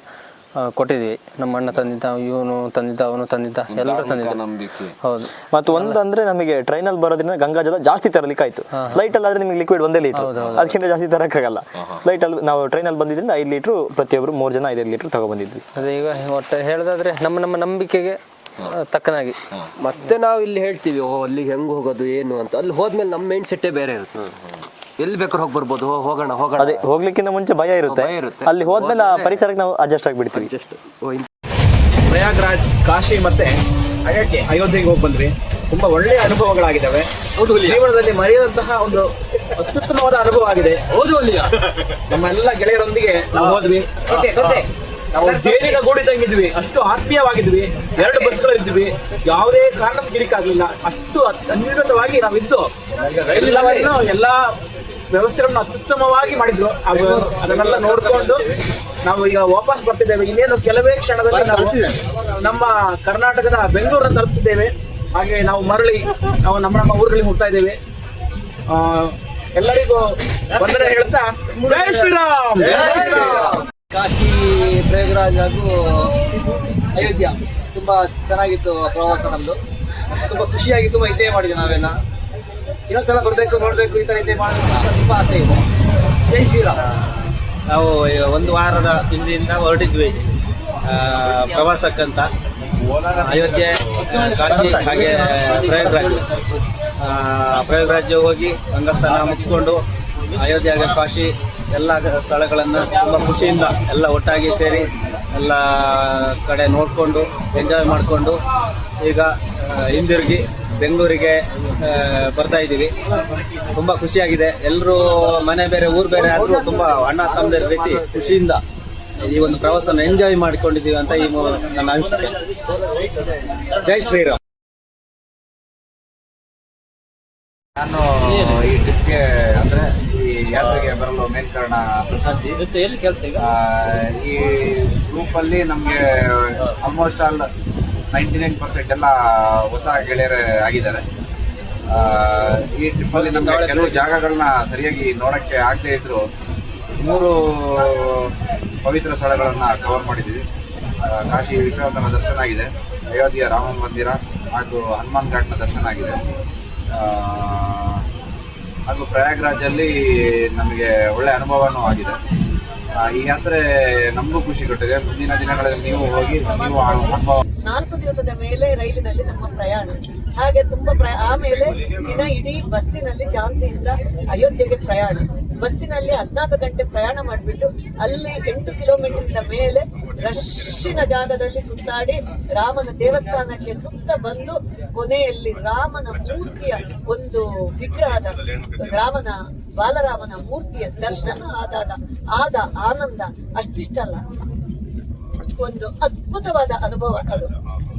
ಕೊಟ್ಟಿದ್ವಿ. ನಮ್ಮ ಅಣ್ಣ ತಂದಿದ್ದ, ಇವನು ತಂದಿದ್ದ, ಅವನು ತಂದಿದ್ದ, ಎಲ್ಲರೂ ತಂದಿದ್ದ. ಹೌದು. ಮತ್ತು ಒಂದಂದ್ರೆ ನಮಗೆ ಟ್ರೈನಲ್ಲಿ ಬರೋದ್ರಿಂದ ಗಂಗಾ ಜಲ ಜಾಸ್ತಿ ತರಲಿಕ್ಕೆ ಆಯ್ತು. ಫ್ಲೈಟ್ ಅಲ್ಲಿ ಆದ್ರೆ ನಿಮಗೆ ಲಿಕ್ವಿಡ್ 1 ಲೀಟರ್, ಅದಕ್ಕಿಂತ ಜಾಸ್ತಿ ತರಕ್ಕಾಗಲ್ಲ. ಫ್ಲೈಟ್ ಅಲ್ಲಿ ನಾವು ಟ್ರೈನಲ್ಲಿ ಬಂದಿದ್ರಿಂದ 5 ಲೀಟರ್ ಪ್ರತಿಯೊಬ್ಬರು 3 ಜನ 5 ಲೀಟರ್ ತಗೊಬಂದಿದ್ವಿ. ಅದೇ ಈಗ ಒಟ್ಟು ಹೇಳೋದಾದ್ರೆ ನಮ್ಮ ನಂಬಿಕೆಗೆ ತಕ್ಕನಾಗಿ ಮತ್ತೆ ನಾವು ಇಲ್ಲಿ ಹೇಳ್ತೀವಿ ಅಲ್ಲಿಗೆ ಹೆಂಗ್ ಹೋಗೋದು ಏನು ಅಂತ. ಅಲ್ಲಿ ಹೋದ್ಮೇಲೆ ನಮ್ಮ ಮೈಂಡ್ ಸೆಟ್ಟೇ ಬೇರೆ ಇರುತ್ತೆ. ಎಲ್ಲಿ ಬೇಕಾದ್ರೂ ಹೋಗಿ ಬರ್ಬೋದು, ಹೋಗೋಣ. ಅದೇ ಹೋಗ್ಲಿಕ್ಕಿಂತ ಮುಂಚೆ ಭಯ ಇರುತ್ತೆ, ಅಲ್ಲಿ ಹೋದ್ಮೇಲೆ ಆ ಪರಿಸರಕ್ಕೆ ನಾವು ಅಡ್ಜಸ್ಟ್ ಆಗಿಬಿಡ್ತೀವಿ. ಪ್ರಯಾಗ್ರಾಜ್, ಕಾಶಿ ಮತ್ತೆ ಅಯೋಧ್ಯೆಗೆ ಹೋಗಿ ಬಂದ್ವಿ. ತುಂಬಾ ಒಳ್ಳೆಯ ಅನುಭವಗಳಾಗಿದ್ದಾವೆ. ಜೀವನದಲ್ಲಿ ಮರೆಯದಂತಹ ಒಂದು ಅತ್ಯುತ್ತಮವಾದ ಅನುಭವ ಆಗಿದೆ. ನಮ್ಮ ಎಲ್ಲ ಗೆಳೆಯರೊಂದಿಗೆ ನಾವು ಹೋದ್ವಿ. ನಾವು ಜೇನಿನ ಗೂಡಿದಂಗಿದ್ವಿ, ಅಷ್ಟು ಆತ್ಮೀಯವಾಗಿದ್ವಿ. 2 ಬಸ್ಗಳಿದ್ವಿ, ಯಾವುದೇ ಕಾರಣಕ್ಕೂ ಕಿರಿಕಾಗ್ಲಿಲ್ಲ. ಅಷ್ಟು ಅನ್ಯೂನ್ಯತವಾಗಿ ನಾವಿದ್ದು ಎಲ್ಲಾ ವ್ಯವಸ್ಥೆಗಳನ್ನು ಅತ್ಯುತ್ತಮವಾಗಿ ಮಾಡಿದ್ರು. ಅದನ್ನೆಲ್ಲ ನೋಡ್ಕೊಂಡು ನಾವು ಈಗ ವಾಪಸ್ ಬರ್ತಿದ್ದೇವೆ. ಇನ್ನೇನು ಕೆಲವೇ ಕ್ಷಣದಲ್ಲಿ ನಾವು ನಮ್ಮ ಕರ್ನಾಟಕದ ಬೆಂಗಳೂರನ್ನು ತಲುಪ್ತಿದ್ದೇವೆ. ಹಾಗೆ ನಾವು ಮರಳಿ ನಾವು ನಮ್ಮ ಊರುಗಳಿಗೆ ಹೋಗ್ತಾ ಇದ್ದೇವೆ. ಎಲ್ಲರಿಗೂ ವಂದನೆ ಹೇಳ್ತಾ ಜೈ ಶ್ರೀರಾಮ್. ಕಾಶಿ, ಪ್ರಯಾಗ್ರಾಜ್ ಹಾಗೂ ಅಯೋಧ್ಯ ತುಂಬ ಚೆನ್ನಾಗಿತ್ತು ಪ್ರವಾಸ. ನಮ್ಮದು ತುಂಬ ಖುಷಿಯಾಗಿ ತುಂಬ ಎಂಜಾಯ್ ಮಾಡಿದ್ವಿ ನಾವೆಲ್ಲ. ಇನ್ನೊಂದ್ಸಲ ಬರಬೇಕು, ನೋಡಬೇಕು, ಈ ಥರ ಎಂಜಾಯ್ ಮಾಡಬೇಕು ಅಂತ ತುಂಬ ಆಸೆ ಇದೆ. ಜೈ ಶ್ರೀರಾಮ್. ನಾವು 1 ವಾರದ ಹಿಂದಿನಿಂದ ಹೊರಟಿದ್ವಿ ಪ್ರವಾಸಕ್ಕಂತ. ಅಯೋಧ್ಯೆ, ಕಾಶಿ ಹಾಗೆ ಪ್ರಯಾಗ್ರಾಜ್ ಹೋಗಿ ಗಂಗಾಸ್ನಾನ ಮುಗಿಸ್ಕೊಂಡು ಅಯೋಧ್ಯೆ ಹಾಗೆ ಕಾಶಿ ಎಲ್ಲ ಸ್ಥಳಗಳನ್ನು ತುಂಬ ಖುಷಿಯಿಂದ ಎಲ್ಲ ಒಟ್ಟಾಗಿ ಸೇರಿ ಎಲ್ಲ ಕಡೆ ನೋಡಿಕೊಂಡು ಎಂಜಾಯ್ ಮಾಡಿಕೊಂಡು ಈಗ ಹಿಂದಿರುಗಿ ಬೆಂಗಳೂರಿಗೆ ಬರ್ತಾ ಇದ್ದೀವಿ. ತುಂಬ ಖುಷಿಯಾಗಿದೆ. ಎಲ್ಲರೂ ಮನೆ ಬೇರೆ ಊರು ಬೇರೆ ಆದರೂ ತುಂಬ ಅಣ್ಣ ತಮ್ಮದಿರ ರೀತಿ ಖುಷಿಯಿಂದ ಈ ಒಂದು ಪ್ರವಾಸನ ಎಂಜಾಯ್ ಮಾಡಿಕೊಂಡಿದ್ದೀವಿ ಅಂತ ಈ ನನ್ನ ಅನಿಸಿಕೆ. ಜೈ ಶ್ರೀರಾಮ್. ನಾನು ಈ ಟ್ರಿಪ್ಗೆ ಅಂದ್ರೆ ಈ ಯಾತ್ರೆಗೆ ಬರಲು ಮೇನ್ ಕಾರಣ ಪ್ರಸಾದ್ ಜಿ. ಈ ಗ್ರೂಪ್ ಅಲ್ಲಿ ನಮ್ಗೆ ಆಲ್ಮೋಸ್ಟ್ ಆಲ್ 99% ಎಲ್ಲ ಹೊಸ ಗೆಳೆಯರೇ ಆಗಿದ್ದಾರೆ. ಈ ಟ್ರಿಪ್ ಅಲ್ಲಿ ನಮ್ಗೆ ಕೆಲವು ಜಾಗಗಳನ್ನ ಸರಿಯಾಗಿ ನೋಡಕ್ಕೆ ಆಗದೆ ಇದ್ರು 3 ಪವಿತ್ರ ಸ್ಥಳಗಳನ್ನ ಕವರ್ ಮಾಡಿದ್ದೀವಿ. ಕಾಶಿ ವಿಶ್ವನಾಥನ ದರ್ಶನ ಆಗಿದೆ, ಅಯೋಧ್ಯೆಯ ರಾಮ ಮಂದಿರ ಹಾಗೂ ಹನುಮಾನ್ ಘಾಟ್ನ ದರ್ಶನ ಆಗಿದೆ. ಹಾಗೂ ಪ್ರಯಾಗ್ರಾಜಲ್ಲಿ ನಮಗೆ ಒಳ್ಳೆ ಅನುಭವನೂ ಆಗಿದೆ. ಈ ಯಾತ್ರೆ ನಮಗೂ ಖುಷಿ ಕೊಟ್ಟಿದೆ. ಮುಂದಿನ ದಿನಗಳಲ್ಲಿ ನೀವು ಹೋಗಿ ನೀವು ಅನುಭವ. 4 ದಿವಸದ ಮೇಲೆ ರೈಲಿನಲ್ಲಿ ನಮ್ಮ ಪ್ರಯಾಣ. ಹಾಗೆ ತುಂಬಾ ಆಮೇಲೆ ದಿನ ಇಡೀ ಬಸ್ಸಿನಲ್ಲಿ ಝಾನ್ಸಿಯಿಂದ ಅಯೋಧ್ಯೆಗೆ ಪ್ರಯಾಣ. ಬಸ್ಸಿನಲ್ಲಿ 14 ಗಂಟೆ ಪ್ರಯಾಣ ಮಾಡಿಬಿಟ್ಟು ಅಲ್ಲಿ 8 ಕಿಲೋಮೀಟರ್ ಮೇಲೆ ರಶ್ಶಿನ ಜಾಗದಲ್ಲಿ ಸುತ್ತಾಡಿ ರಾಮನ ದೇವಸ್ಥಾನಕ್ಕೆ ಸುತ್ತ ಬಂದು ಕೊನೆಯಲ್ಲಿ ರಾಮನ ಮೂರ್ತಿಯ ಒಂದು ವಿಗ್ರಹದ ಬಾಲರಾಮನ ಮೂರ್ತಿಯ ದರ್ಶನ ಆದ ಆನಂದ ಅಷ್ಟಿಷ್ಟಲ್ಲ, ಒಂದು ಅದ್ಭುತವಾದ ಅನುಭವ ಅದು.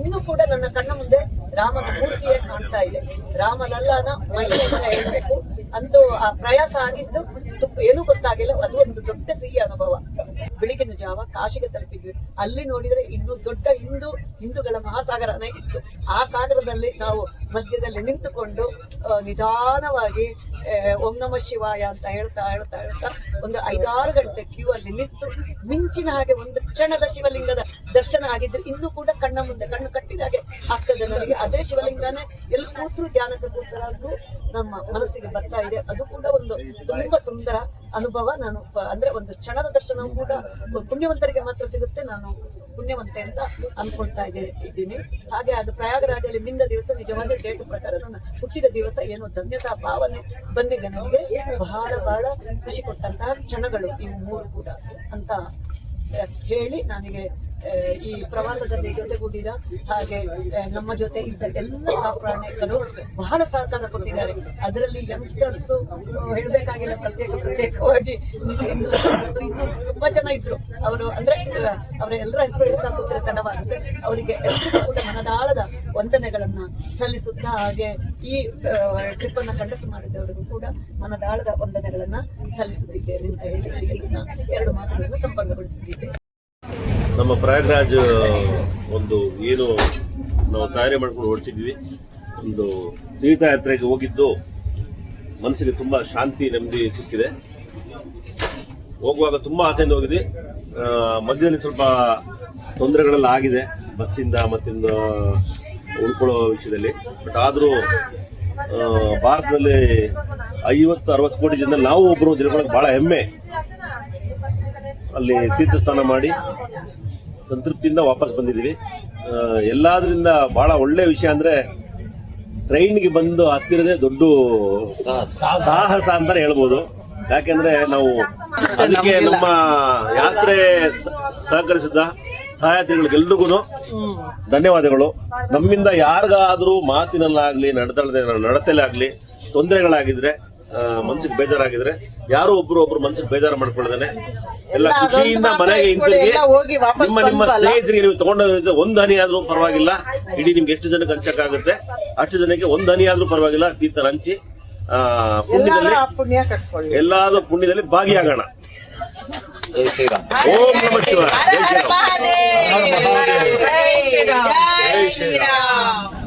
ಇನ್ನೂ ಕೂಡ ನನ್ನ ಕಣ್ಣ ಮುಂದೆ ರಾಮನ ಮೂರ್ತಿಯೇ ಕಾಣ್ತಾ ಇದೆ. ರಾಮಲಲ್ಲನ ಮಹಿಳೆ ಅಂತ ಹೇಳ್ಬೇಕು. ಅಂತೂ ಆ ಪ್ರಯಾಸ ಆಗಿದ್ದು ಏನೂ ಗೊತ್ತಾಗಿಲ್ಲ. ಅದು ಒಂದು ದೊಡ್ಡ ಸಿಹಿ ಅನುಭವ. ಬೆಳಿಗಿನ ಜಾವ ಕಾಶಿಗೆ ತಲುಪಿದ್ವಿ. ಅಲ್ಲಿ ನೋಡಿದ್ರೆ ಇನ್ನೂ ದೊಡ್ಡ ಹಿಂದೂಗಳ ಮಹಾಸಾಗರನೇ ಇತ್ತು. ಆ ಸಾಗರದಲ್ಲಿ ನಾವು ಮಧ್ಯದಲ್ಲಿ ನಿಂತುಕೊಂಡು ನಿಧಾನವಾಗಿ ಓಂ ನಮಃ ಶಿವಾಯ ಅಂತ ಹೇಳ್ತಾ ಒಂದು 5-6 ಗಂಟೆ ಕ್ಯೂ ಅಲ್ಲಿ ನಿಂತು ಮಿಂಚಿನ ಹಾಗೆ ಒಂದು ಕ್ಷಣದ ಶಿವಲಿಂಗದ ದರ್ಶನ ಆಗಿದ್ದು ಇನ್ನೂ ಕೂಡ ಕಣ್ಣು ಕಟ್ಟಿದಾಗೆ ಆಗ್ತದೆ ನನಗೆ. ಅದೇ ಶಿವಲಿಂಗನೇ ಎಲ್ಲಿ ಕೂತ್ರು ಧ್ಯಾನಕ್ಕೆ ಕೂತರಾಗೂ ನಮ್ಮ ಮನಸ್ಸಿಗೆ ಬರ್ತಾ ಇದೆ. ಅದು ಕೂಡ ಒಂದು ತುಂಬಾ ಸುಂದರ ಅನುಭವ. ನಾನು ಅಂದ್ರೆ ಒಂದು ಕ್ಷಣದ ದರ್ಶನವೂ ಕೂಡ ಪುಣ್ಯವಂತರಿಗೆ ಮಾತ್ರ ಸಿಗುತ್ತೆ. ನಾನು ಪುಣ್ಯವಂತೆ ಅಂತ ಅನ್ಕೊಳ್ತಾ ಇದ್ದೀನಿ. ಹಾಗೆ ಅದು ಪ್ರಯಾಗರಾಜಲ್ಲಿ ನಿಂದ ದಿವಸ ನಿಜವಾದ ಡೇಟ್ ಪ್ರಕಾರ ನನ್ನ ಹುಟ್ಟಿದ ದಿವಸ ಏನೋ ಧನ್ಯತಾ ಭಾವನೆ ಬಂದಿದೆ ನನಗೆ. ಬಹಳ ಖುಷಿ ಕೊಟ್ಟಂತಹ ಕ್ಷಣಗಳು ಇವು 3 ಕೂಡ ಅಂತ ಹೇಳಿ ನನಗೆ ಈ ಪ್ರವಾಸದಲ್ಲಿ ಜೊತೆಗೂಡಿದ ಹಾಗೆ ನಮ್ಮ ಜೊತೆ ಇದ್ದ ಎಲ್ಲ ಸಹಪ್ರಾಣಿಗಳು ಬಹಳ ಸಹಕಾರ ಕೊಟ್ಟಿದ್ದಾರೆ. ಅದರಲ್ಲಿ ಯಂಗ್ಸ್ಟರ್ಸ್ ಹೇಳಬೇಕಾಗಿಲ್ಲ, ಪ್ರತ್ಯೇಕವಾಗಿ ಇನ್ನೂ ತುಂಬಾ ಜನ ಜನ ಇದ್ರು. ಅವರು ಅಂದ್ರೆ ಅವರ ಎಲ್ಲರ ಹೆಸರು ಹೇಳ್ತಾ ಕೂತ್ರೆ ತನವಾಗುತ್ತೆ. ಅವರಿಗೆ ಎಲ್ಲರಿಗೂ ಕೂಡ ಮನದಾಳದ ವಂದನೆಗಳನ್ನ ಸಲ್ಲಿಸುತ್ತಾ, ಹಾಗೆ ಈ ಟ್ರಿಪ್ ಅನ್ನ ಕಂಡಕ್ಟ್ ಮಾಡಿದವರಿಗೂ ಕೂಡ ಮನದಾಳದ ವಂದನೆಗಳನ್ನ ಸಲ್ಲಿಸುತ್ತಿದ್ದೇನೆ ಅಂತ ಹೇಳಿ ಇಲ್ಲಿಗೆ ನಾನು 2 ಮಾತುಗಳನ್ನು ಸಂಪನ್ನಗೊಳಿಸುತ್ತಿದ್ದೇನೆ. ನಮ್ಮ ಪ್ರಯಾಗ್ರಾಜ್ ಒಂದು ಏನು ನಾವು ತಯಾರಿ ಮಾಡ್ಕೊಂಡು ಹೊರಟಿದ್ವಿ, ಒಂದು ತೀರ್ಥಯಾತ್ರೆಗೆ ಹೋಗಿದ್ದು ಮನಸ್ಸಿಗೆ ತುಂಬಾ ಶಾಂತಿ ನೆಮ್ಮದಿ ಸಿಕ್ಕಿದೆ. ಹೋಗುವಾಗ ತುಂಬಾ ಆಸೆಯಿಂದ ಹೋಗಿದ್ವಿ. ಮಧ್ಯದಲ್ಲಿ ಸ್ವಲ್ಪ ತೊಂದರೆಗಳೆಲ್ಲ ಆಗಿದೆ ಬಸ್ಸಿಂದ ಮತ್ತಿಂದ ಉಳ್ಕೊಳ್ಳೋ ವಿಷಯದಲ್ಲಿ. ಬಟ್ ಆದರೂ ಭಾರತದಲ್ಲಿ 50-60 ಕೋಟಿ ಜನ ನಾವು ಒಬ್ಬರು ತಿಳ್ಕೊಳ್ಳೋಕೆ ಬಹಳ ಹೆಮ್ಮೆ. ಅಲ್ಲಿ ತೀರ್ಥ ಸ್ನಾನ ಮಾಡಿ ಸಂತೃಪ್ತಿಯಿಂದ ವಾಪಸ್ ಬಂದಿದ್ದೀವಿ. ಎಲ್ಲಾದ್ರಿಂದ ಬಹಳ ಒಳ್ಳೆ ವಿಷಯ ಅಂದ್ರೆ ಟ್ರೈನ್ಗೆ ಬಂದು ಹತ್ತಿರದೇ ದೊಡ್ಡ ಸಾಹಸ ಅಂತಾನೆ ಹೇಳ್ಬೋದು. ಯಾಕೆಂದ್ರೆ ನಾವು ಅದಕ್ಕೆ ನಮ್ಮ ಯಾತ್ರೆ ಸಹಕರಿಸಿದ ಸಹಯಾತ್ರಿಗಳಿಗೆಲ್ರಿಗೂ ಧನ್ಯವಾದಗಳು. ನಮ್ಮಿಂದ ಯಾರಿಗಾದ್ರೂ ಮಾತಿನಲ್ಲಾಗ್ಲಿ ನಡತೆಲಾಗ್ಲಿ ತೊಂದರೆಗಳಾಗಿದ್ರೆ, ಮನ್ಸಿಗೆ ಬೇಜಾರಾಗಿದ್ರೆ, ಯಾರೋ ಒಬ್ರು ಮನ್ಸಿಗೆ ಬೇಜಾರು ಮಾಡ್ಕೊಳ್ಳೋದಾನೆ ಎಲ್ಲ ಖುಷಿಯಿಂದ ಮನೆಗೆ ಹಿಂತಿರುಗಿ ನಿಮ್ಮ ಸ್ನೇಹಿತರಿಗೆ ನೀವು ತಗೊಂಡೋದ್ರೆ 1 ಹನಿ ಆದ್ರೂ ಪರವಾಗಿಲ್ಲ, ಇಡೀ ನಿಮ್ಗೆ ಎಷ್ಟು ಜನಕ್ಕೆ ಹಂಚಕ್ಕಾಗುತ್ತೆ ಅಷ್ಟು ಜನಕ್ಕೆ 1 ಹನಿ ಆದ್ರೂ ಪರವಾಗಿಲ್ಲ ತೀರ್ಥ ಹಂಚಿ ಪುಣ್ಯದಲ್ಲಿ ಎಲ್ಲಾದ್ರೂ ಪುಣ್ಯದಲ್ಲಿ ಭಾಗಿಯಾಗೋಣ. ಓಂ ನಮಃ ಶಿವಾಯ.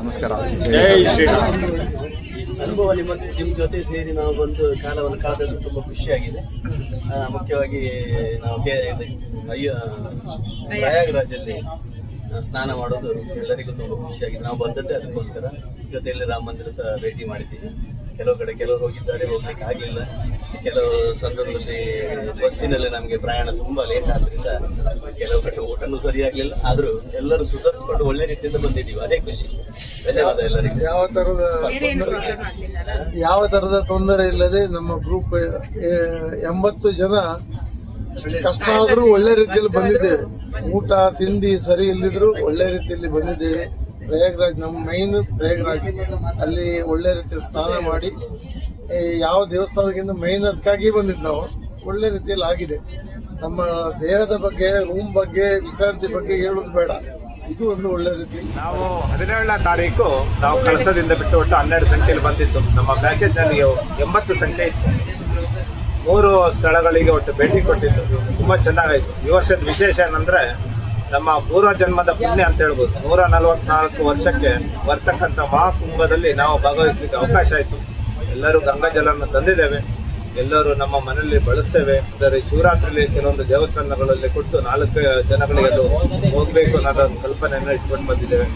ನಮಸ್ಕಾರ. ಜೈ ಶ್ರೀರಾಮ್. ಅನುಭವ ನಿಮ್ಮ ಜೊತೆ ಸೇರಿ ನಾವು ಬಂದು ಕಾಲವನ್ನು ಕಳೆದದ್ದು ತುಂಬ ಖುಷಿಯಾಗಿದೆ. ಮುಖ್ಯವಾಗಿ ನಾವು ಪ್ರಯಾಗರಾಜಲ್ಲಿ ಸ್ನಾನ ಮಾಡೋದು ಎಲ್ಲರಿಗೂ ತುಂಬ ಖುಷಿಯಾಗಿದೆ. ನಾವು ಬಂದದ್ದೇ ಅದಕ್ಕೋಸ್ಕರ. ಜೊತೆಯಲ್ಲಿ ರಾಮ ಮಂದಿರ ಸಹ ಭೇಟಿ ಮಾಡಿದ್ದೀವಿ. ಕೆಲವು ಕಡೆ ಕೆಲವರು ಹೋಗಿದ್ದಾರೆ, ಹೋಗ್ಲಿಕ್ಕೆ ಆಗಲಿಲ್ಲ. ಕೆಲವು ಸಂದರ್ಭದಲ್ಲಿ ಬಸ್ಸಿನಲ್ಲಿ ನಮಗೆ ಪ್ರಯಾಣ ತುಂಬ ಲೇಟ್ ಆದ್ದರಿಂದ ಕೆಲವು ಕಡೆ ಊಟನೂ ಸರಿಯಾಗಲಿಲ್ಲ. ಆದರೂ ಎಲ್ಲರೂ ಸುಧಾರಿಸಿಕೊಂಡು ಒಳ್ಳೆ ರೀತಿಯಿಂದ ಬಂದಿದ್ದೀವಿ, ಅದೇ ಖುಷಿ. ಧನ್ಯವಾದ ಎಲ್ಲರಿಗೂ. ಯಾವ ತರದ ತೊಂದರೆ ಇಲ್ಲದೆ ನಮ್ಮ ಗ್ರೂಪ್ 80 ಜನ ಕಷ್ಟ ಆದ್ರೂ ಒಳ್ಳೆ ರೀತಿಯಲ್ಲಿ ಬಂದಿದ್ದೇವೆ. ಊಟ ತಿಂಡಿ ಸರಿ ಇಲ್ಲದಿದ್ರು ಒಳ್ಳೆ ರೀತಿಯಲ್ಲಿ ಬಂದಿದ್ದೇವೆ. ಪ್ರಯಾಗ್ರಾಜ್ ನಮ್ಮ ಮೈನ್ ಪ್ರಯಾಗ್ರಾಜ್, ಅಲ್ಲಿ ಒಳ್ಳೆ ರೀತಿಯಲ್ಲಿ ಸ್ನಾನ ಮಾಡಿ ಯಾವ ದೇವಸ್ಥಾನಕ್ಕಿಂತ ಮೈನ್ ಅದಕ್ಕಾಗಿ ಬಂದಿದ್ದು ನಾವು. ಒಳ್ಳೆ ರೀತಿಯಲ್ಲಿ ಆಗಿದೆ. ನಮ್ಮ ದೇಹದ ಬಗ್ಗೆ, ರೂಮ್ ಬಗ್ಗೆ, ವಿಶ್ರಾಂತಿ ಬಗ್ಗೆ ಹೇಳೋದು ಬೇಡ, ಇದು ಒಂದು ಒಳ್ಳೆ ರೀತಿ. ನಾವು 17ನೇ ತಾರೀಕು ನಾವು ಕಳಸದಿಂದ ಬಿಟ್ಟು ಒಟ್ಟು 12 ಸಂಖ್ಯೆಯಲ್ಲಿ ಬಂದಿದ್ದು. ನಮ್ಮ ಪ್ಯಾಕೇಜ್ನಲ್ಲಿ 80 ಸಂಖ್ಯೆ ಇತ್ತು. 3 ಸ್ಥಳಗಳಿಗೆ ಒಟ್ಟು ಭೇಟಿ ಕೊಟ್ಟಿದ್ದು. ತುಂಬ ಚೆನ್ನಾಗಾಯಿತು. ಈ ವರ್ಷದ ವಿಶೇಷ ಏನಂದರೆ ನಮ್ಮ ಪೂರ್ವ ಜನ್ಮದ ಪುಣ್ಯ ಅಂತ ಹೇಳ್ಬೋದು. 144 ವರ್ಷಕ್ಕೆ ಬರ್ತಕ್ಕಂಥ ಮಹಾಕುಂಭದಲ್ಲಿ ನಾವು ಭಾಗವಹಿಸಲಿಕ್ಕೆ ಅವಕಾಶ ಆಯಿತು. ಎಲ್ಲರೂ ಗಂಗಾಜಲವನ್ನು ತಂದಿದ್ದೇವೆ, ಎಲ್ಲರೂ ನಮ್ಮ ಮನೆಯಲ್ಲಿ ಬಳಸ್ತೇವೆ. ಅದರ ಶಿವರಾತ್ರಿಯಲ್ಲಿ ಕೆಲವೊಂದು ದೇವಸ್ಥಾನಗಳಲ್ಲಿ ಕೊಟ್ಟು 4 ಜನಗಳಿಗೆ ಅದು ಹೋಗಬೇಕು ಅನ್ನೋದೊಂದು ಕಲ್ಪನೆಯನ್ನು ಇಟ್ಕೊಂಡು ಬಂದಿದ್ದೇವೆ.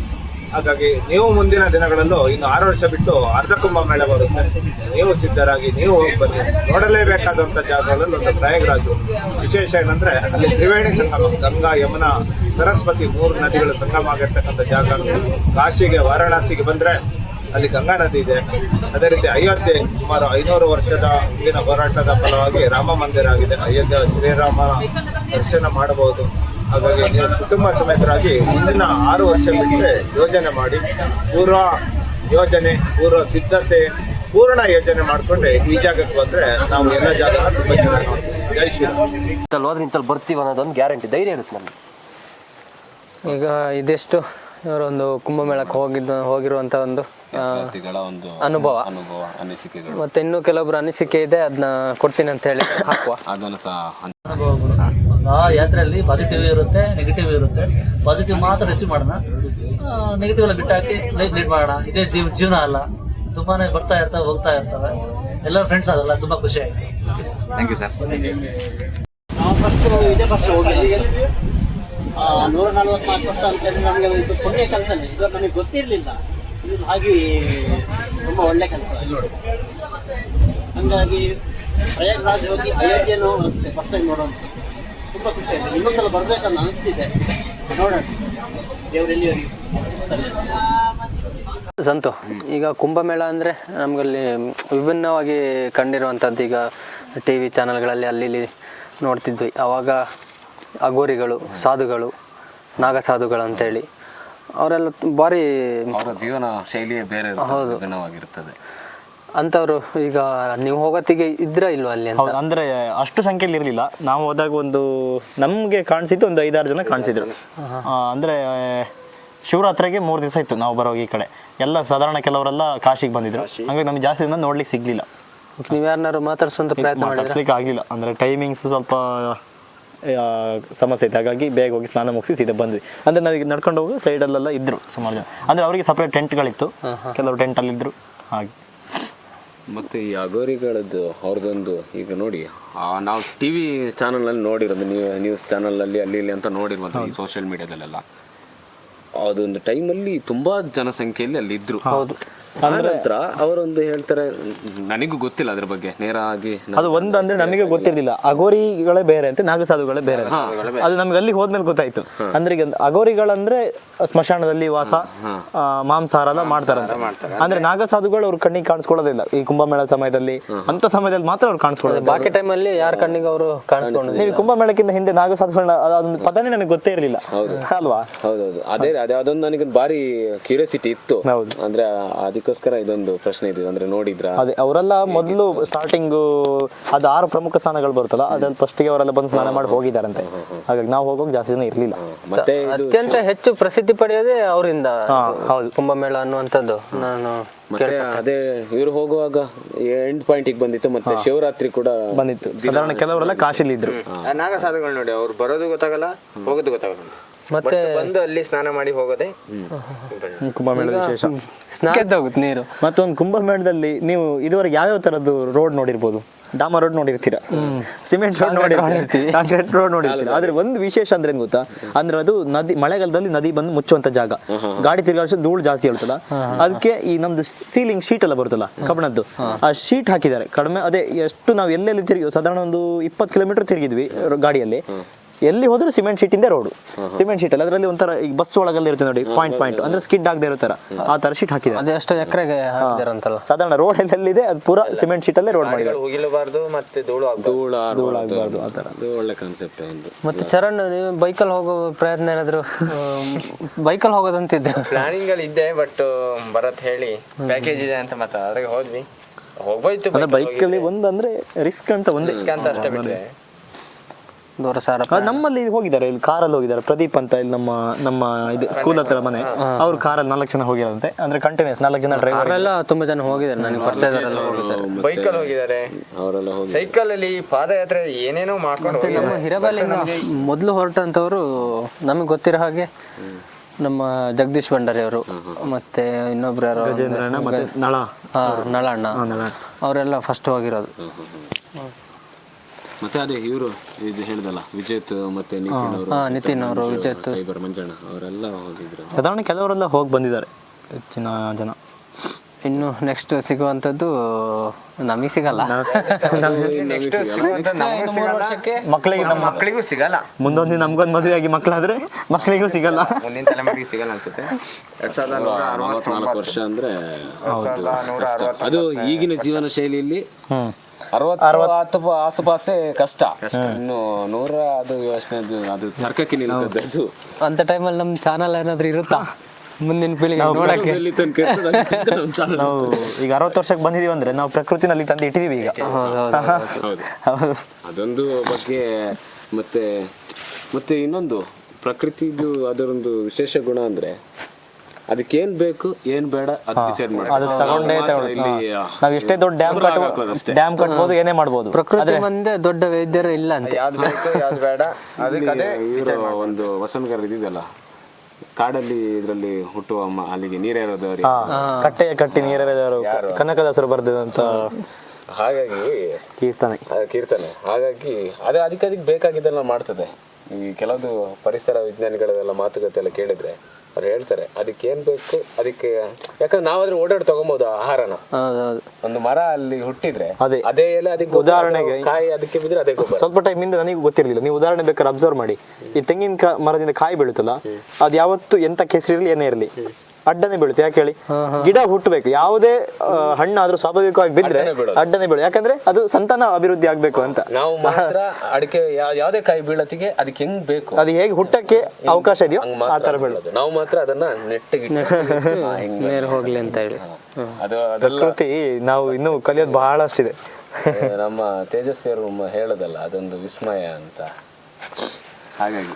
ಹಾಗಾಗಿ ನೀವು ಮುಂದಿನ ದಿನಗಳಲ್ಲೂ ಇನ್ನು 6 ವರ್ಷ ಬಿಟ್ಟು ಅರ್ಧ ಕುಂಭ ಮೇಳ ಬರುತ್ತೆ. ನೀವು ಸಿದ್ಧರಾಗಿ ನೀವು ಹೋಗಿ ಬನ್ನಿ. ನೋಡಲೇಬೇಕಾದಂಥ ಜಾಗಗಳಲ್ಲಿ ಒಂದು ಪ್ರಯಾಗರಾಜು. ವಿಶೇಷ ಏನಂದ್ರೆ ಅಲ್ಲಿ ತ್ರಿವೇಣಿ ಸಂಗಮ, ಗಂಗಾ ಯಮುನಾ ಸರಸ್ವತಿ 3 ನದಿಗಳು ಸಂಗಮ ಆಗಿರ್ತಕ್ಕಂಥ ಜಾಗ. ಕಾಶಿಗೆ ವಾರಾಣಸಿಗೆ ಬಂದ್ರೆ ಅಲ್ಲಿ ಗಂಗಾ ನದಿ ಇದೆ. ಅದೇ ರೀತಿ ಅಯೋಧ್ಯೆ ಸುಮಾರು 500 ವರ್ಷದ ಹಿಂದಿನ ಹೋರಾಟದ ಫಲವಾಗಿ ರಾಮ ಮಂದಿರ ಆಗಿದೆ. ಅಯೋಧ್ಯೆ ಶ್ರೀರಾಮ ದರ್ಶನ ಮಾಡಬಹುದು. ಹಾಗಾಗಿ ನೀವು ಕುಟುಂಬ ಸಮೇತರಾಗಿ ಮುಂದಿನ 6 ವರ್ಷ ಬಿಟ್ಟರೆ ಯೋಜನೆ ಮಾಡಿ, ಪೂರ್ವ ಯೋಜನೆ, ಪೂರ್ವ ಸಿದ್ಧತೆ, ಪೂರ್ಣ ಯೋಜನೆ ಮಾಡಿಕೊಂಡೆ ಈ ಜಾಗಕ್ಕೆ ಬಂದರೆ ನಾವು ಎಲ್ಲ ಜಾಗನ ತುಂಬ ಚೆನ್ನಾಗಿ ನೋಡ್ತೀವಿ. ಜೈ ಶ್ರೀರಾಮ್. ಹೋದ್ರೆ ಇಂತಲ್ಲಿ ಬರ್ತೀವಿ ಅನ್ನೋದೊಂದು ಗ್ಯಾರಂಟಿ, ಧೈರ್ಯ ಇರುತ್ತೆ ನಮಗೆ. ಈಗ ಇದೆಷ್ಟು ಇವರೊಂದು ಕುಂಭಮೇಳಕ್ಕೆ ಹೋಗಿರುವಂಥ ಒಂದು ಅನುಭವ, ಅನಿಸಿಕೆಗಳು. ಮತ್ತೆ ಇನ್ನೂ ಕೆಲವೊಬ್ರು ಅನಿಸಿಕೆ ಇದೆ, ಅದನ್ನ ಕೊಡ್ತೀನಿ ಅಂತ ಹೇಳಿ ಹಾಕುವ. ಅದನ್ನು ಆ ಯಾತ್ರೆಯಲ್ಲಿ ಪಾಸಿಟಿವ್ ಇರುತ್ತೆ, ನೆಗೆಟಿವ್ ಇರುತ್ತೆ. ಪಾಸಿಟಿವ್ ಮಾತ್ರ ರಿಸೀವ್ ಮಾಡೋಣ, ನೆಗೆಟಿವ್ ಎಲ್ಲ ಬಿಟ್ಟಾಕಿ ಲೈಫ್ ಲೀಡ್ ಮಾಡೋಣ. ಇದೇ ಜೀವನ ಅಲ್ಲ, ತುಂಬಾನೇ ಬರ್ತಾ ಇರ್ತವೆ, ಹೋಗ್ತಾ ಇರ್ತವೆ. ಎಲ್ಲರೂ ಫ್ರೆಂಡ್ಸ್ ಆಗಲ್ಲ, ತುಂಬಾ ಖುಷಿ ಆಯ್ತು. Thank you sir. ನಾವು ಫಸ್ಟ್ ಹೋಗಿಲ್ಲ. 144 ವರ್ಷ ಅಂತ ಹೇಳಿ ನಮಗೆ ಇದು ಪುಣ್ಯ ಕೆಲಸನೇ. ಇದು ನಮಗೆ ಗೊತ್ತಿರಲಿಲ್ಲ. ಇದು ಹಾಗೆ ತುಂಬ ಒಳ್ಳೆ ಕೆಲಸ. ಹಾಗಾಗಿ ಪ್ರಯಾಗ್ರಾಜ್ ಹೋಗಿ ಅಯೋಧ್ಯೆನೂ ಫಸ್ಟ್ ಟೈಮ್ ನೋಡೋಂಥ ತುಂಬ ಖುಷಿ ಆಯಿತು. ಇನ್ನೊಂದ್ಸಲ ಬರಬೇಕಂತ ಅನಿಸ್ತಿದೆ. ನೋಡೋಣ ದೇವರಲ್ಲಿ ಸಂತು. ಈಗ ಕುಂಭಮೇಳ ಅಂದರೆ ನಮಗಲ್ಲಿ ವಿಭಿನ್ನವಾಗಿ ಕಂಡಿರುವಂಥದ್ದು. ಈಗ ಟಿ ವಿ ಚಾನಲ್ಗಳಲ್ಲಿ ಅಲ್ಲಿ ನೋಡ್ತಿದ್ವಿ. ಆವಾಗ ಅಗೋರಿಗಳು, ಸಾಧುಗಳು, ನಾಗಸಾಧುಗಳು ಅಂತೇಳಿ ಅವರೆಲ್ಲ ಭಾರಿ ಅವರ ಜೀವನ ಶೈಲಿಯೇ ಬೇರೆ ವಿಭಿನ್ನವಾಗಿರುತ್ತದೆ. ಅಂಥವ್ರು ಈಗ ನೀವು ಹೋಗೋತ್ತಿಗೆ ಇದ್ರ ಇಲ್ವಾ ಅಲ್ಲಿ ಅಂತ? ಹೌದು, ಅಂದ್ರೆ ಅಷ್ಟು ಸಂಖ್ಯೆಯಲ್ಲಿ ಇರಲಿಲ್ಲ. ನಾವು ಹೋದಾಗ ಒಂದು ನಮಗೆ ಕಾಣಿಸಿದ್ದು ಒಂದು 5-6 ಜನ ಕಾಣಿಸಿದ್ರು. ಅಂದ್ರೆ ಶಿವರಾತ್ರಿಗೆ 3 ದಿವಸ ಇತ್ತು ನಾವು ಬರೋವಾಗ. ಈ ಕಡೆ ಎಲ್ಲ ಸಾಧಾರಣ ಕೆಲವರೆಲ್ಲ ಕಾಶಿಗೆ ಬಂದಿದ್ರು, ಹಾಗಾಗಿ ನಮಗೆ ಜಾಸ್ತಿ ಜನ ನೋಡ್ಲಿಕ್ಕೆ ಸಿಗ್ಲಿಲ್ಲ. ನೀವು ಯಾರನ್ನಾರು ಮಾತಾಡ್ಸುವಂತ ಪ್ರಯತ್ನ ಮಾತಾಡ್ಸ್ಲಿಕ್ಕೆ ಆಗಲಿಲ್ಲ, ಅಂದ್ರೆ ಟೈಮಿಂಗ್ಸ್ ಸ್ವಲ್ಪ ಸಮಸ್ಯೆ ಇತ್ತು. ಹಾಗಾಗಿ ಬೇಗ ಹೋಗಿ ಸ್ನಾನ ಮುಗಿಸಿ ಸೀದಾ ಬಂದ್ವಿ. ಅಂದ್ರೆ ನಾವೀಗ ನಡ್ಕೊಂಡು ಹೋಗಿ ಸೈಡಲ್ಲೆಲ್ಲ ಇದ್ರು ಸುಮಾರು ಜನ. ಅಂದ್ರೆ ಅವರಿಗೆ ಸಪ್ರೇಟ್ ಟೆಂಟ್ಗಳಿತ್ತು, ಕೆಲವರು ಟೆಂಟಲ್ಲಿದ್ದರು ಹಾಗೆ. ಮತ್ತು ಈ ಅಗೋರಿಗಳದ್ದು ಅವ್ರದ್ದೊಂದು ಈಗ ನೋಡಿ ನಾವು ಟಿ ವಿ ಚಾನಲಲ್ಲಿ ನೋಡಿರೋದು, ನ್ಯೂಸ್ ಚಾನಲಲ್ಲಿ ಅಲ್ಲಿ ಇಲ್ಲಿ ಅಂತ ನೋಡಿರ್ಬೋದು, ಈ ಸೋಷಿಯಲ್ ಮೀಡಿಯಾದಲ್ಲೆಲ್ಲ. ಅದೊಂದು ಟೈಮಲ್ಲಿ ತುಂಬ ಜನಸಂಖ್ಯೆಯಲ್ಲಿ ಅಲ್ಲಿ ಇದ್ರು. ನಂತರ ಅವರೊಂದು ಹೇಳ್ತಾರೆ, ನನಗೂ ಗೊತ್ತಿಲ್ಲ ಅದ್ರ ಬಗ್ಗೆ ನೇರ ಆಗಿ. ಅದು ಒಂದು ಅಂದ್ರೆ ನಮಗೆ ಗೊತ್ತಿರಲಿಲ್ಲ, ಅಗೋರಿಗಳೇ ಬೇರೆ ಅಂತ, ನಾಗಸಾಧುಗಳೇ ಬೇರೆ ಅಂತ. ಅದು ನಮ್ಗೆ ಅಲ್ಲಿ ಹೋದ್ಮೇಲೆ ಗೊತ್ತಾಯ್ತು. ಅಂದ್ರೆ ಈಗ ಅಗೋರಿಗಳಂದ್ರೆ ಸ್ಮಶಾನದಲ್ಲಿ ವಾಸ, ಮಾಂಸಾಹಾರ ಎಲ್ಲ ಮಾಡ್ತಾರಂತೆ. ಅಂದ್ರೆ ನಾಗಸಾಧುಗಳು ಅವ್ರ ಕಣ್ಣಿಗೆ ಕಾಣಿಸ್ಕೊಳ್ಳೋದಿಲ್ಲ ಈ ಕುಂಭಮೇಳ ಸಮಯದಲ್ಲಿ. ಅಂತ ಸಮಯದಲ್ಲಿ ಮಾತ್ರ ಅವ್ರು ಕಾಣಿಸ್ಕೊಳ್ಳೋದು. ಬಾಕಿ ಟೈಮಲ್ಲಿ ಯಾರ ಕಣ್ಣಿಗೆ ಅವರು ಕಾಣಿಸ್ಕೊಂಡು. ನೀವು ಕುಂಭಮೇಳಕ್ಕಿಂತ ಹಿಂದೆ ನಾಗಸಾಧುಗಳನ್ನ ಅದೊಂದು ಪದನೇ ನಮಗೆ ಗೊತ್ತೇ ಇರಲಿಲ್ಲ ಅಲ್ವಾ? ಹೌದೌದು, ಅದೇ ಅದೊಂದು ನನಗೆ ಭಾರಿ ಕ್ಯೂರಿಯಾಸಿಟಿ ಇತ್ತು. ಅಂದ್ರೆ ಅದಕ್ಕೋಸ್ಕರ ಇದೊಂದು ಪ್ರಶ್ನೆ ಇದೆ, ಅಂದ್ರೆ ನೋಡಿದ್ರ? ಅದೇ ಅವರೆಲ್ಲ ಮೊದಲು ಸ್ಟಾರ್ಟಿಂಗ್ ಅದು 6 ಪ್ರಮುಖ ಸ್ನಾನಗಳು ಬರುತ್ತಲ್ಲ, ಅದ್ರಲ್ಲಿ ಫಸ್ಟಿಗೆ ಅವರೆಲ್ಲ ಬಂದು ಸ್ನಾನ ಮಾಡಿ ಹೋಗಿದಾರಂತೆ. ಹಾಗಾಗಿ ನಾವು ಹೋಗೋಕೆ ಜಾಸ್ತಿ ಜನ ಇರ್ಲಿಲ್ಲ. ಮತ್ತೆ ಅತ್ಯಂತ ಹೆಚ್ಚು ಪ್ರಸಿದ್ಧಿ ಪಡೆಯೋದೇ ಅವರಿಂದ ಕುಂಭಮೇಳ ಅನ್ನುವಂಥದ್ದು. ನಾನು ಮತ್ತೆ ಅದೇ ಇವರು ಹೋಗುವಾಗ ಎಂಡ್ ಪಾಯಿಂಟಿಗೆ ಬಂದಿತ್ತು, ಮತ್ತೆ ಶಿವರಾತ್ರಿ ಕೂಡ ಬಂದಿತ್ತು. ಸಾಧಾರಣ ಕೆಲವರೆಲ್ಲ ಕಾಶಿಲಿ ಇದ್ರು. ನಾಗಸಾಧುಗಳು ನೋಡಿ, ಅವ್ರು ಬರೋದು ಗೊತ್ತಾಗಲ್ಲ, ಹೋಗೋದು ಗೊತ್ತಾಗಲ್ಲ, ಮತ್ತೆ ಬಂದು ಅಲ್ಲಿ ಸ್ನಾನ ಮಾಡಿ ಹೋಗೋದೇ ಕುಂಭಮೇಳದ ವಿಶೇಷ. ಹೋಗುತ್ತೆ ನೀರು. ಮತ್ತೊಂದು ಕುಂಭಮೇಳದಲ್ಲಿ ನೀವು ಇದುವರೆಗೆ ಯಾವ್ಯಾವ ತರದ್ದು ರೋಡ್ ನೋಡಿರ್ಬೋದು? ಡಾಮರ್ ರೋಡ್ ನೋಡಿರ್ತೀರಾ, ಸಿಮೆಂಟ್ ರೋಡ್ ನೋಡಿರ್ತೀರಿ, ಕಾಂಕ್ರೀಟ್ ರೋಡ್ ನೋಡಿರ್ತೀರಾ. ಆದ್ರೆ ಒಂದು ವಿಶೇಷ ಅಂದ್ರೆ ಏನ್ ಗೊತ್ತಾ, ಅಂದ್ರೆ ಅದು ನದಿ, ಮಳೆಗಾಲದಲ್ಲಿ ನದಿ ಬಂದು ಮುಚ್ಚುವಂತ ಜಾಗ, ಗಾಡಿ ತಿರುಗಾಡಿಸೋ ಧೂಳು ಜಾಸ್ತಿ ಹೇಳ್ತಲ್ಲ, ಅದಕ್ಕೆ ಈ ನಮ್ದು ಸೀಲಿಂಗ್ ಶೀಟ್ ಎಲ್ಲ ಬರುತ್ತಲ್ಲ ಕಬ್ಬಣದ್ದು, ಆ ಶೀಟ್ ಹಾಕಿದ್ದಾರೆ ಕಡಿಮೆ. ಅದೇ ಎಷ್ಟು ನಾವು ಎಲ್ಲೆಲ್ಲಿ ತಿರುಗಿ ಸಾಧಾರಣ ಒಂದು 20 ಕಿಲೋಮೀಟರ್ ತಿರುಗಿದ್ವಿ ಗಾಡಿಯಲ್ಲಿ. ಎಲ್ಲಿ ಹೋದ್ರು ಸಿಮೆಂಟ್ ಶೀಟ್ ಇಂದ ರೋಡ್, ಸಿಮೆಂಟ್ ಶೀಟ್ ಅಲ್ಲ, ಅದರಲ್ಲಿ ಒಂಥರ ಈಗ ಬಸ್ ಒಳಗಲ್ಲಿ ಇರುತ್ತೆ ನೋಡಿ, ಪಾಯಿಂಟ್ ಅಂದ್ರೆ ಸ್ಕಿಡ್ ಆಗದೆ ಇರೋ ತರ ಆ ತರ ಶೀಟ್ ಹಾಕಿದ್ದಾರೆ. ಸಾಧಾರಣ ರೋಡ್ ಎಲ್ಲಿದೆ ಅದು ಪೂರಾ ಸಿಮೆಂಟ್ ಶೀಟ್ ಅಲ್ಲೇ ರೋಡ್ ಮಾಡಿದ್ದಾರೆ. ಹೋಗಿಲಬಾರ್ದು ಮತ್ತೆ ಧೂಳು ಆಗಬಾರ್ದು ಆ ತರ. ಒಳ್ಳೆ ಕಾನ್ಸೆಪ್ಟ್. ಮತ್ತೆ ಚರಣ್, ನೀವು ಬೈಕಲ್ಲಿ ಹೋಗೋ ಪ್ರಯತ್ನ ಏನಾದ್ರು? ಬೈಕಲ್ಲಿ ಹೋಗೋದಂತಿದ್ರೆ ಪ್ಲಾನಿಂಗ್ ಅಲ್ಲಿ ಇದ್ದೆ, ಬಟ್ ಭರತ್ ಹೇಳಿ ಪ್ಯಾಕೇಜ್ ಇದೆ ಅಂತ ಮತ್ತೆ ಅದ್ರಾಗ ಹೋದ್ವಿ, ಹೋಗ್ಬೋಯ್ತು. ಅಂದ್ರೆ ಬೈಕಲ್ಲಿ ಒಂದು ಅಂದ್ರೆ ರಿಸ್ಕ್ ಅಂತ ಒಂದೇ ಅಂತ ಅಷ್ಟೇ ಬಿಟ್ರೆ ನಮ್ಮಲ್ಲಿ ಹೋಗಿದ್ದಾರೆ, ಇಲ್ಲಿ ಕಾರಲ್ಲಿ ಹೋಗಿದ್ದಾರೆ. ಪ್ರದೀಪ್ ಅಂತ ಇಲ್ಲಿ ನಮ್ಮ ಇದು ಸ್ಕೂಲ್ ಹತ್ರ ಮನೆ, ಅವ್ರು ಕಾರಲ್ಲಿ 4 ಜನ ಹೋಗಿರಂತೆ. ಅಂದ್ರೆ ಕಂಟಿನ್ಯೂಸ್ 4 ಜನ ಡ್ರೈವರ್ ಎಲ್ಲ ತುಂಬಾ ಜನ ಹೋಗಿದ್ದಾರೆ, ನನಗೆ ಪರಿಚಯದವರೆಲ್ಲ ಹೋಗಿದ್ದಾರೆ. ಬೈಕಲ್ಲಿ ಹೋಗಿದ್ದಾರೆ, ಸೈಕಲ್ ಅಲ್ಲಿ ಪಾದಯಾತ್ರೆ ಏನೇನೋ ಮಾಡ್ಕೊಂಡು. ನಮ್ಮ ಹಿರೇಬಾಲಿಂದ ಮೊದಲು ಹೊರಟಂತವ್ರು ನಮಗೆ ಗೊತ್ತಿರೋ ಹಾಗೆ ನಮ್ಮ ಜಗದೀಶ್ ಭಂಡಾರಿ ಅವರು, ಮತ್ತೆ ಇನ್ನೊಬ್ರು ಯಾರು ನಳಣ್ಣ, ಅವರೆಲ್ಲ ಫಸ್ಟ್ ಹೋಗಿರೋದು. ಮತ್ತೆ ಅದೇ ಇವರು ಇದು ಹೇಳಿದಲ್ಲ ವಿಜೇತ್ ಮತ್ತೆ ನಿತಿನ್ ಅವರು, ವಿಜೇತ್, ಸೈಬರ್ ಮಂಜಣ್ಣ ಅವರೆಲ್ಲ ಹೋಗಿದ್ರು. ಸಾಧಾರಣ ಕೆಲವರೆಲ್ಲ ಹೋಗಿ ಬಂದಿದ್ದಾರೆ, ಹೆಚ್ಚಿನ ಜನ. ಇನ್ನು ನೆಕ್ಸ್ಟ್ ಸಿಗುವಂಥದ್ದು ನಮಗೆ ಸಿಗಲ್ಲ, ಮಕ್ಕಳಿಗೂ ಸಿಗಲ್ಲ. ಮುಂದೊಂದು ನಮ್ಗೊಂದು ಮದುವೆ ಆಗಿ ಮಕ್ಕಳಾದ್ರೆ ಮಕ್ಕಳಿಗೂ ಸಿಗಲ್ಲ, ಮುಂದಿನ ತಲೆಮಾರಿಗೆ ಸಿಗಲ್ಲ ಅನ್ಸುತ್ತೆ. 24 ವರ್ಷ ಅಂದ್ರೆ ಅದು ಈಗಿನ ಜೀವನ ಶೈಲಿಯಲ್ಲಿ 60 ಆಸುಪಾಸೆ ಕಷ್ಟ. ಇನ್ನು 100 ಅದು ಯೋಚನೆ, ಅದು ತರ್ಕಕ್ಕೆ ನಿಲ್ತದೆ. ಅಂತ ಟೈಮಲ್ಲಿ ನಮ್ಮ ಚಾನಲ್ ಏನಾದ್ರು ಇರುತ್ತಾ ಮುಂದಿನ ಪೀಳಿಗೆ ನೋಡಕ್ಕೆ? ನಾವು ಈಗ 60 ವರ್ಷಕ್ಕೆ ಬಂದಿದೀವಿ ಅಂದ್ರೆ ನಾವು ಪ್ರಕೃತಿನಲ್ಲಿ ತಂದು ಇಟ್ಟಿದೀವಿ ಈಗ. ಅದೊಂದು ಬಗ್ಗೆ. ಮತ್ತೆ ಇನ್ನೊಂದು ಪ್ರಕೃತಿದು ಅದರೊಂದು ವಿಶೇಷ ಗುಣ ಅಂದ್ರೆ ಅದಕ್ಕೇನ್ ಬೇಕು ಏನ್ ಬೇಡ ಅದು ಡಿಸೈಡ್ ಮಾಡಿ ನಾವು ಎಷ್ಟೇ ದೊಡ್ಡ ಡ್ಯಾಮ್ ಕಟ್ಬೋದು, ಏನೇ ಮಾಡ್ಬೋದು. ಪ್ರಕೃತಿ ಮುಂದೆ ದೊಡ್ಡ ವೈದ್ಯರು ಇಲ್ಲ ಅಂತ. ಯಾವ್ದು ಬೇಕು ಯಾವ್ದು ಬೇಡ ಅದಕ್ಕೆ ಒಂದು ವಸಂತಗಾರ ಇದೆಯಲ್ಲ, ಕಾಡಲ್ಲಿ ಇದರಲ್ಲಿ ಹುಟ್ಟುವ ಅಲ್ಲಿಗೆ ನೀರೇರೋದವರು, ಕಟ್ಟೆಯ ಕಟ್ಟಿ ನೀರೇರೋದವರು, ಕನಕದಾಸರು ಬರ್ದಂತ ಹಾಗಾಗಿ ಕೀರ್ತನೆ. ಹಾಗಾಗಿ ಅದಕ್ಕೆ ಬೇಕಾಗಿದ್ದೆಲ್ಲ ಮಾಡ್ತದೆ. ಈ ಕೆಲವು ಪರಿಸರ ವಿಜ್ಞಾನಿಗಳೆಲ್ಲ ಮಾತುಕತೆ ಎಲ್ಲ ಕೇಳಿದ್ರೆ ಅವ್ರು ಹೇಳ್ತಾರೆ ಅದಕ್ಕೆ ಏನ್ ಬೇಕು ಅದಕ್ಕೆ. ಯಾಕಂದ್ರೆ ನಾವಾದ್ರೆ ಓಡಾಡಿ ತಗೊಂಬೋದು ಆಹಾರನ. ಒಂದು ಮರ ಅಲ್ಲಿ ಹುಟ್ಟಿದ್ರೆ ಅದೇ ಎಲೆ ಅದಕ್ಕೆ ಉದಾಹರಣೆಗೆ ಕಾಯಿ ಅದಕ್ಕೆ ಬಿದ್ರೆ ಅದೇ ಗೊಬ್ಬರ. ಸ್ವಲ್ಪ ಟೈಮ್ ಇಂದ ನನಗೆ ಗೊತ್ತಿರಲಿಲ್ಲ, ನೀವು ಉದಾಹರಣೆ ಬೇಕಾದ್ರೆ ಅಬ್ಸರ್ವ್ ಮಾಡಿ. ಈ ತೆಂಗಿನ ಮರದಿಂದ ಕಾಯಿ ಬೀಳುತ್ತಲ್ಲ, ಅದು ಯಾವತ್ತು ಎಂತ ಕೆಸರು ಇರಲಿ ಏನೇ ಇರಲಿ ಅಡ್ಡನೆ ಬೀಳುತ್ತೆ. ಯಾಕೆ ಹೇಳಿ, ಗಿಡ ಹುಟ್ಟಬೇಕು. ಯಾವುದೇ ಹಣ್ಣಾದ್ರೂ ಸ್ವಾಭಾವಿಕವಾಗಿ ಬಿದ್ರೆ ಅಡ್ಡನೆ ಬೀಳು, ಯಾಕಂದ್ರೆ ಅದು ಸಂತಾನ ಅಭಿವೃದ್ಧಿ ಆಗ್ಬೇಕು ಅಂತ. ನಾವು ಮಾತ್ರ ಅಡಿಕೆ ಯಾವ್ದೇ ಕಾಯಿ ಬೀಳತ್ತಿಗೆ ಅದಕ್ಕೆ ಹೆಂಗ್ ಬೇಕು, ಅದು ಹೇಗೆ ಹುಟ್ಟಕ್ಕೆ ಅವಕಾಶ ಇದೆಯೋ ಆ ತರ ಬೀಳೋದು. ನಾವು ಮಾತ್ರ ಅದನ್ನ ನೆಟ್ಟಿಗೆ ಮೇಲೆ ಹೋಗ್ಲಿ ಅಂತ ಹೇಳಿ. ಅದು ಪ್ರಕೃತಿ ನಾವು ಇನ್ನೂ ಕಲಿಯೋದು ಬಹಳಷ್ಟಿದೆ. ನಮ್ಮ ತೇಜಸ್ವಿಯರು ಹೇಳೋದಲ್ಲ, ಅದೊಂದು ವಿಸ್ಮಯ ಅಂತ. ಹಾಗಾಗಿ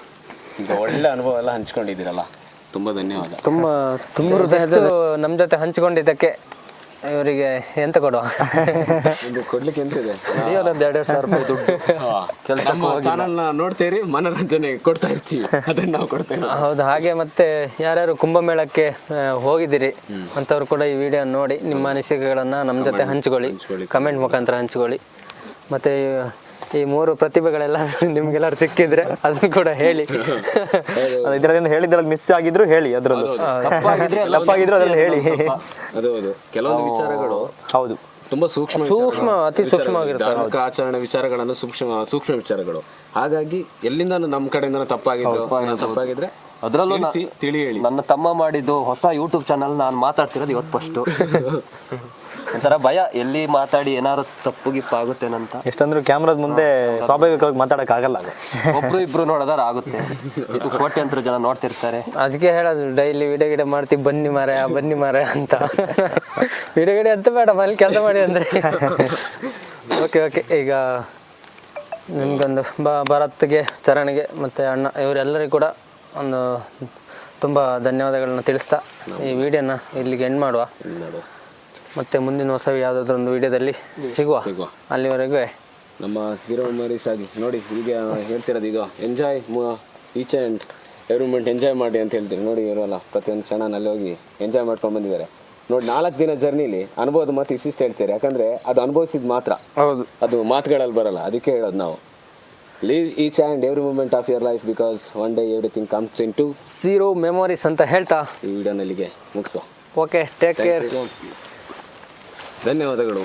ಈಗ ಒಳ್ಳೆ ಅನುಭವ ಎಲ್ಲ ಹಂಚ್ಕೊಂಡಿದ್ದೀರಲ್ಲ, ತುಂಬಾ ಧನ್ಯವಾದ. ತುಂಬ ಹೃದಯದ ನಮ್ಮ ಜೊತೆ ಹಂಚಿಕೊಂಡಿದ್ದಕ್ಕೆ ಇವರಿಗೆ ಎಂತ ಕೊಡುವ, ಕೊಡ್ಲಿಕ್ಕೆ ಎಂತ ಇದೆ, 2,000 ರೂಪಾಯಿ ದುಡ್ಡು ಕೆಲಸ ಚಾನಲ್ ನೋಡ್ತೀರಿ, ಮನೋರಂಜನೆ ಕೊಡ್ತಾ ಇರ್ತೀವಿ, ಅದನ್ನ ನಾವು ಕೊಡ್ತೇವೆ. ಹೌದು. ಹಾಗೆ ಮತ್ತೆ ಯಾರ್ಯಾರು ಕುಂಭಮೇಳಕ್ಕೆ ಹೋಗಿದ್ದೀರಿ ಅಂಥವ್ರು ಕೂಡ ಈ ವಿಡಿಯೋ ನೋಡಿ ನಿಮ್ಮ ಅನಿಸಿಕೆಗಳನ್ನು ನಮ್ಮ ಜೊತೆ ಹಂಚ್ಕೊಳ್ಳಿ, ಕಮೆಂಟ್ ಮುಖಾಂತರ ಹಂಚ್ಕೊಳ್ಳಿ. ಮತ್ತು ಈ 3 ಪ್ರತಿಭೆಗಳೆಲ್ಲ ನಿಮ್ಗೆಲ್ಲರೂ ಸಿಕ್ಕಿದ್ರೆ ಅದನ್ನು ಕೂಡ ಹೇಳಿ. ಇದರಲ್ಲಿ ಹೇಳಿದ್ರಲ್ಲಿ ಮಿಸ್ ಆಗಿದ್ರು ಹೇಳಿ, ಅದರಲ್ಲೂ ತಪ್ಪಾಗಿದ್ರು ಅದ್ರಲ್ಲಿ ಹೇಳಿ. ಅದು ಕೆಲವೊಂದು ವಿಚಾರಗಳು ಹೌದು ತುಂಬಾ ಅತಿ ಸೂಕ್ಷ್ಮವಾಗಿರ್ತವೆ. ಧಾರ್ಮಿಕ ಆಚರಣೆ ವಿಚಾರಗಳನ್ನು ಸೂಕ್ಷ್ಮ ವಿಚಾರಗಳು. ಹಾಗಾಗಿ ಎಲ್ಲಿಂದ ನಮ್ಮ ಕಡೆಯಿಂದ ತಪ್ಪಾಗಿದ್ರೆ ಅದರಲ್ಲೂ ತಿಳಿ ಹೇಳಿ. ನನ್ನ ತಮ್ಮ ಮಾಡಿದ್ದು ಹೊಸ ಯೂಟ್ಯೂಬ್ ಚಾನಲ್ ನಾನು ಮಾತಾಡ್ತಿರೋದು ಇವತ್ತು ಫಸ್ಟು. ಒಂಥರ ಭಯ, ಎಲ್ಲಿ ಮಾತಾಡಿ ಏನಾದ್ರು ತಪ್ಪು ಗಿಪ್ಪು ಆಗುತ್ತೇನಂತ. ಎಷ್ಟಂದ್ರೂ ಕ್ಯಾಮ್ರಾದ ಮುಂದೆ ಸ್ವಾಭಾವಿಕವಾಗಿ ಮಾತಾಡಕ್ ಆಗಲ್ಲ, ಒಬ್ರು ಇಬ್ರು ನೋಡೋದಾರ ಆಗುತ್ತೆ. ಇದು ಕೋಟ್ಯಾಂತರ ಜನ ನೋಡ್ತಿರ್ತಾರೆ. ಅದಕ್ಕೆ ಹೇಳೋದು ಡೈಲಿ ವಿಡಿಯೋ ಗಿಡ ಮಾಡ್ತೀವಿ, ಬನ್ನಿ ಮಾರೆ ಅಂತ. ವಿಡಿಯೋ ಗಿಡ ಅಂತ ಬೇಡ, ಮನೇಲಿ ಕೆಲಸ ಮಾಡಿ ಅಂದರೆ. ಓಕೆ. ಈಗ ನಿಮ್ಗೊಂದು ಭರತ್ಗೆ, ಚರಣ್ಗೆ ಮತ್ತು ಅಣ್ಣ ಇವರೆಲ್ಲರಿಗೂ ಕೂಡ ಒಂದು ತುಂಬ ಧನ್ಯವಾದಗಳನ್ನ ತಿಳಿಸ್ತಾ ಈ ವಿಡಿಯೋನ ಇಲ್ಲಿಗೆ ಎಂಡ್ ಮಾಡುವ. ಮತ್ತೆ ಮುಂದಿನ ಹೊಸ ಯಾವುದಾದ್ರೂ ಒಂದು ವಿಡಿಯೋದಲ್ಲಿ ಸಿಗುವ. ಅಲ್ಲಿವರೆಗೂ ನಮ್ಮ ಹೀರೋ ಮೆಮರೀಸ್ ಆಗಿ ನೋಡಿ, ಈಗ ಹೇಳ್ತಿರೋದು ಈಗ enjoy each and every moment enjoy ಮಾಡಿ ಅಂತ ಹೇಳ್ತೀರಿ. ನೋಡಿ ಇವರೆಲ್ಲ ಪ್ರತಿಯೊಂದು ಕ್ಷಣನಲ್ಲಿ ಹೋಗಿ ಎಂಜಾಯ್ ಮಾಡ್ಕೊಂಡು ಬಂದಿದ್ದಾರೆ ನೋಡಿ. 4 ದಿನ ಜರ್ನಿಲಿ ಅನುಭವದ ಮಾತು ಇಷ್ಟಿಷ್ಟು ಹೇಳ್ತಾರೆ, ಯಾಕಂದರೆ ಅದು ಅನುಭವಿಸಿದ ಮಾತ್ರ, ಹೌದು, ಅದು ಮಾತುಗಳಲ್ಲಿ ಬರಲ್ಲ. ಅದಕ್ಕೆ ಹೇಳೋದು ನಾವು, live each and every moment of your life because one day everything comes into zero memories ಅಂತ ಹೇಳ್ತಾ ಈ ವಿಡಿಯೋನಲ್ಲಿಗೆ ಮುಗಿಸುವ. Okay, take care. ಧನ್ಯವಾದಗಳು.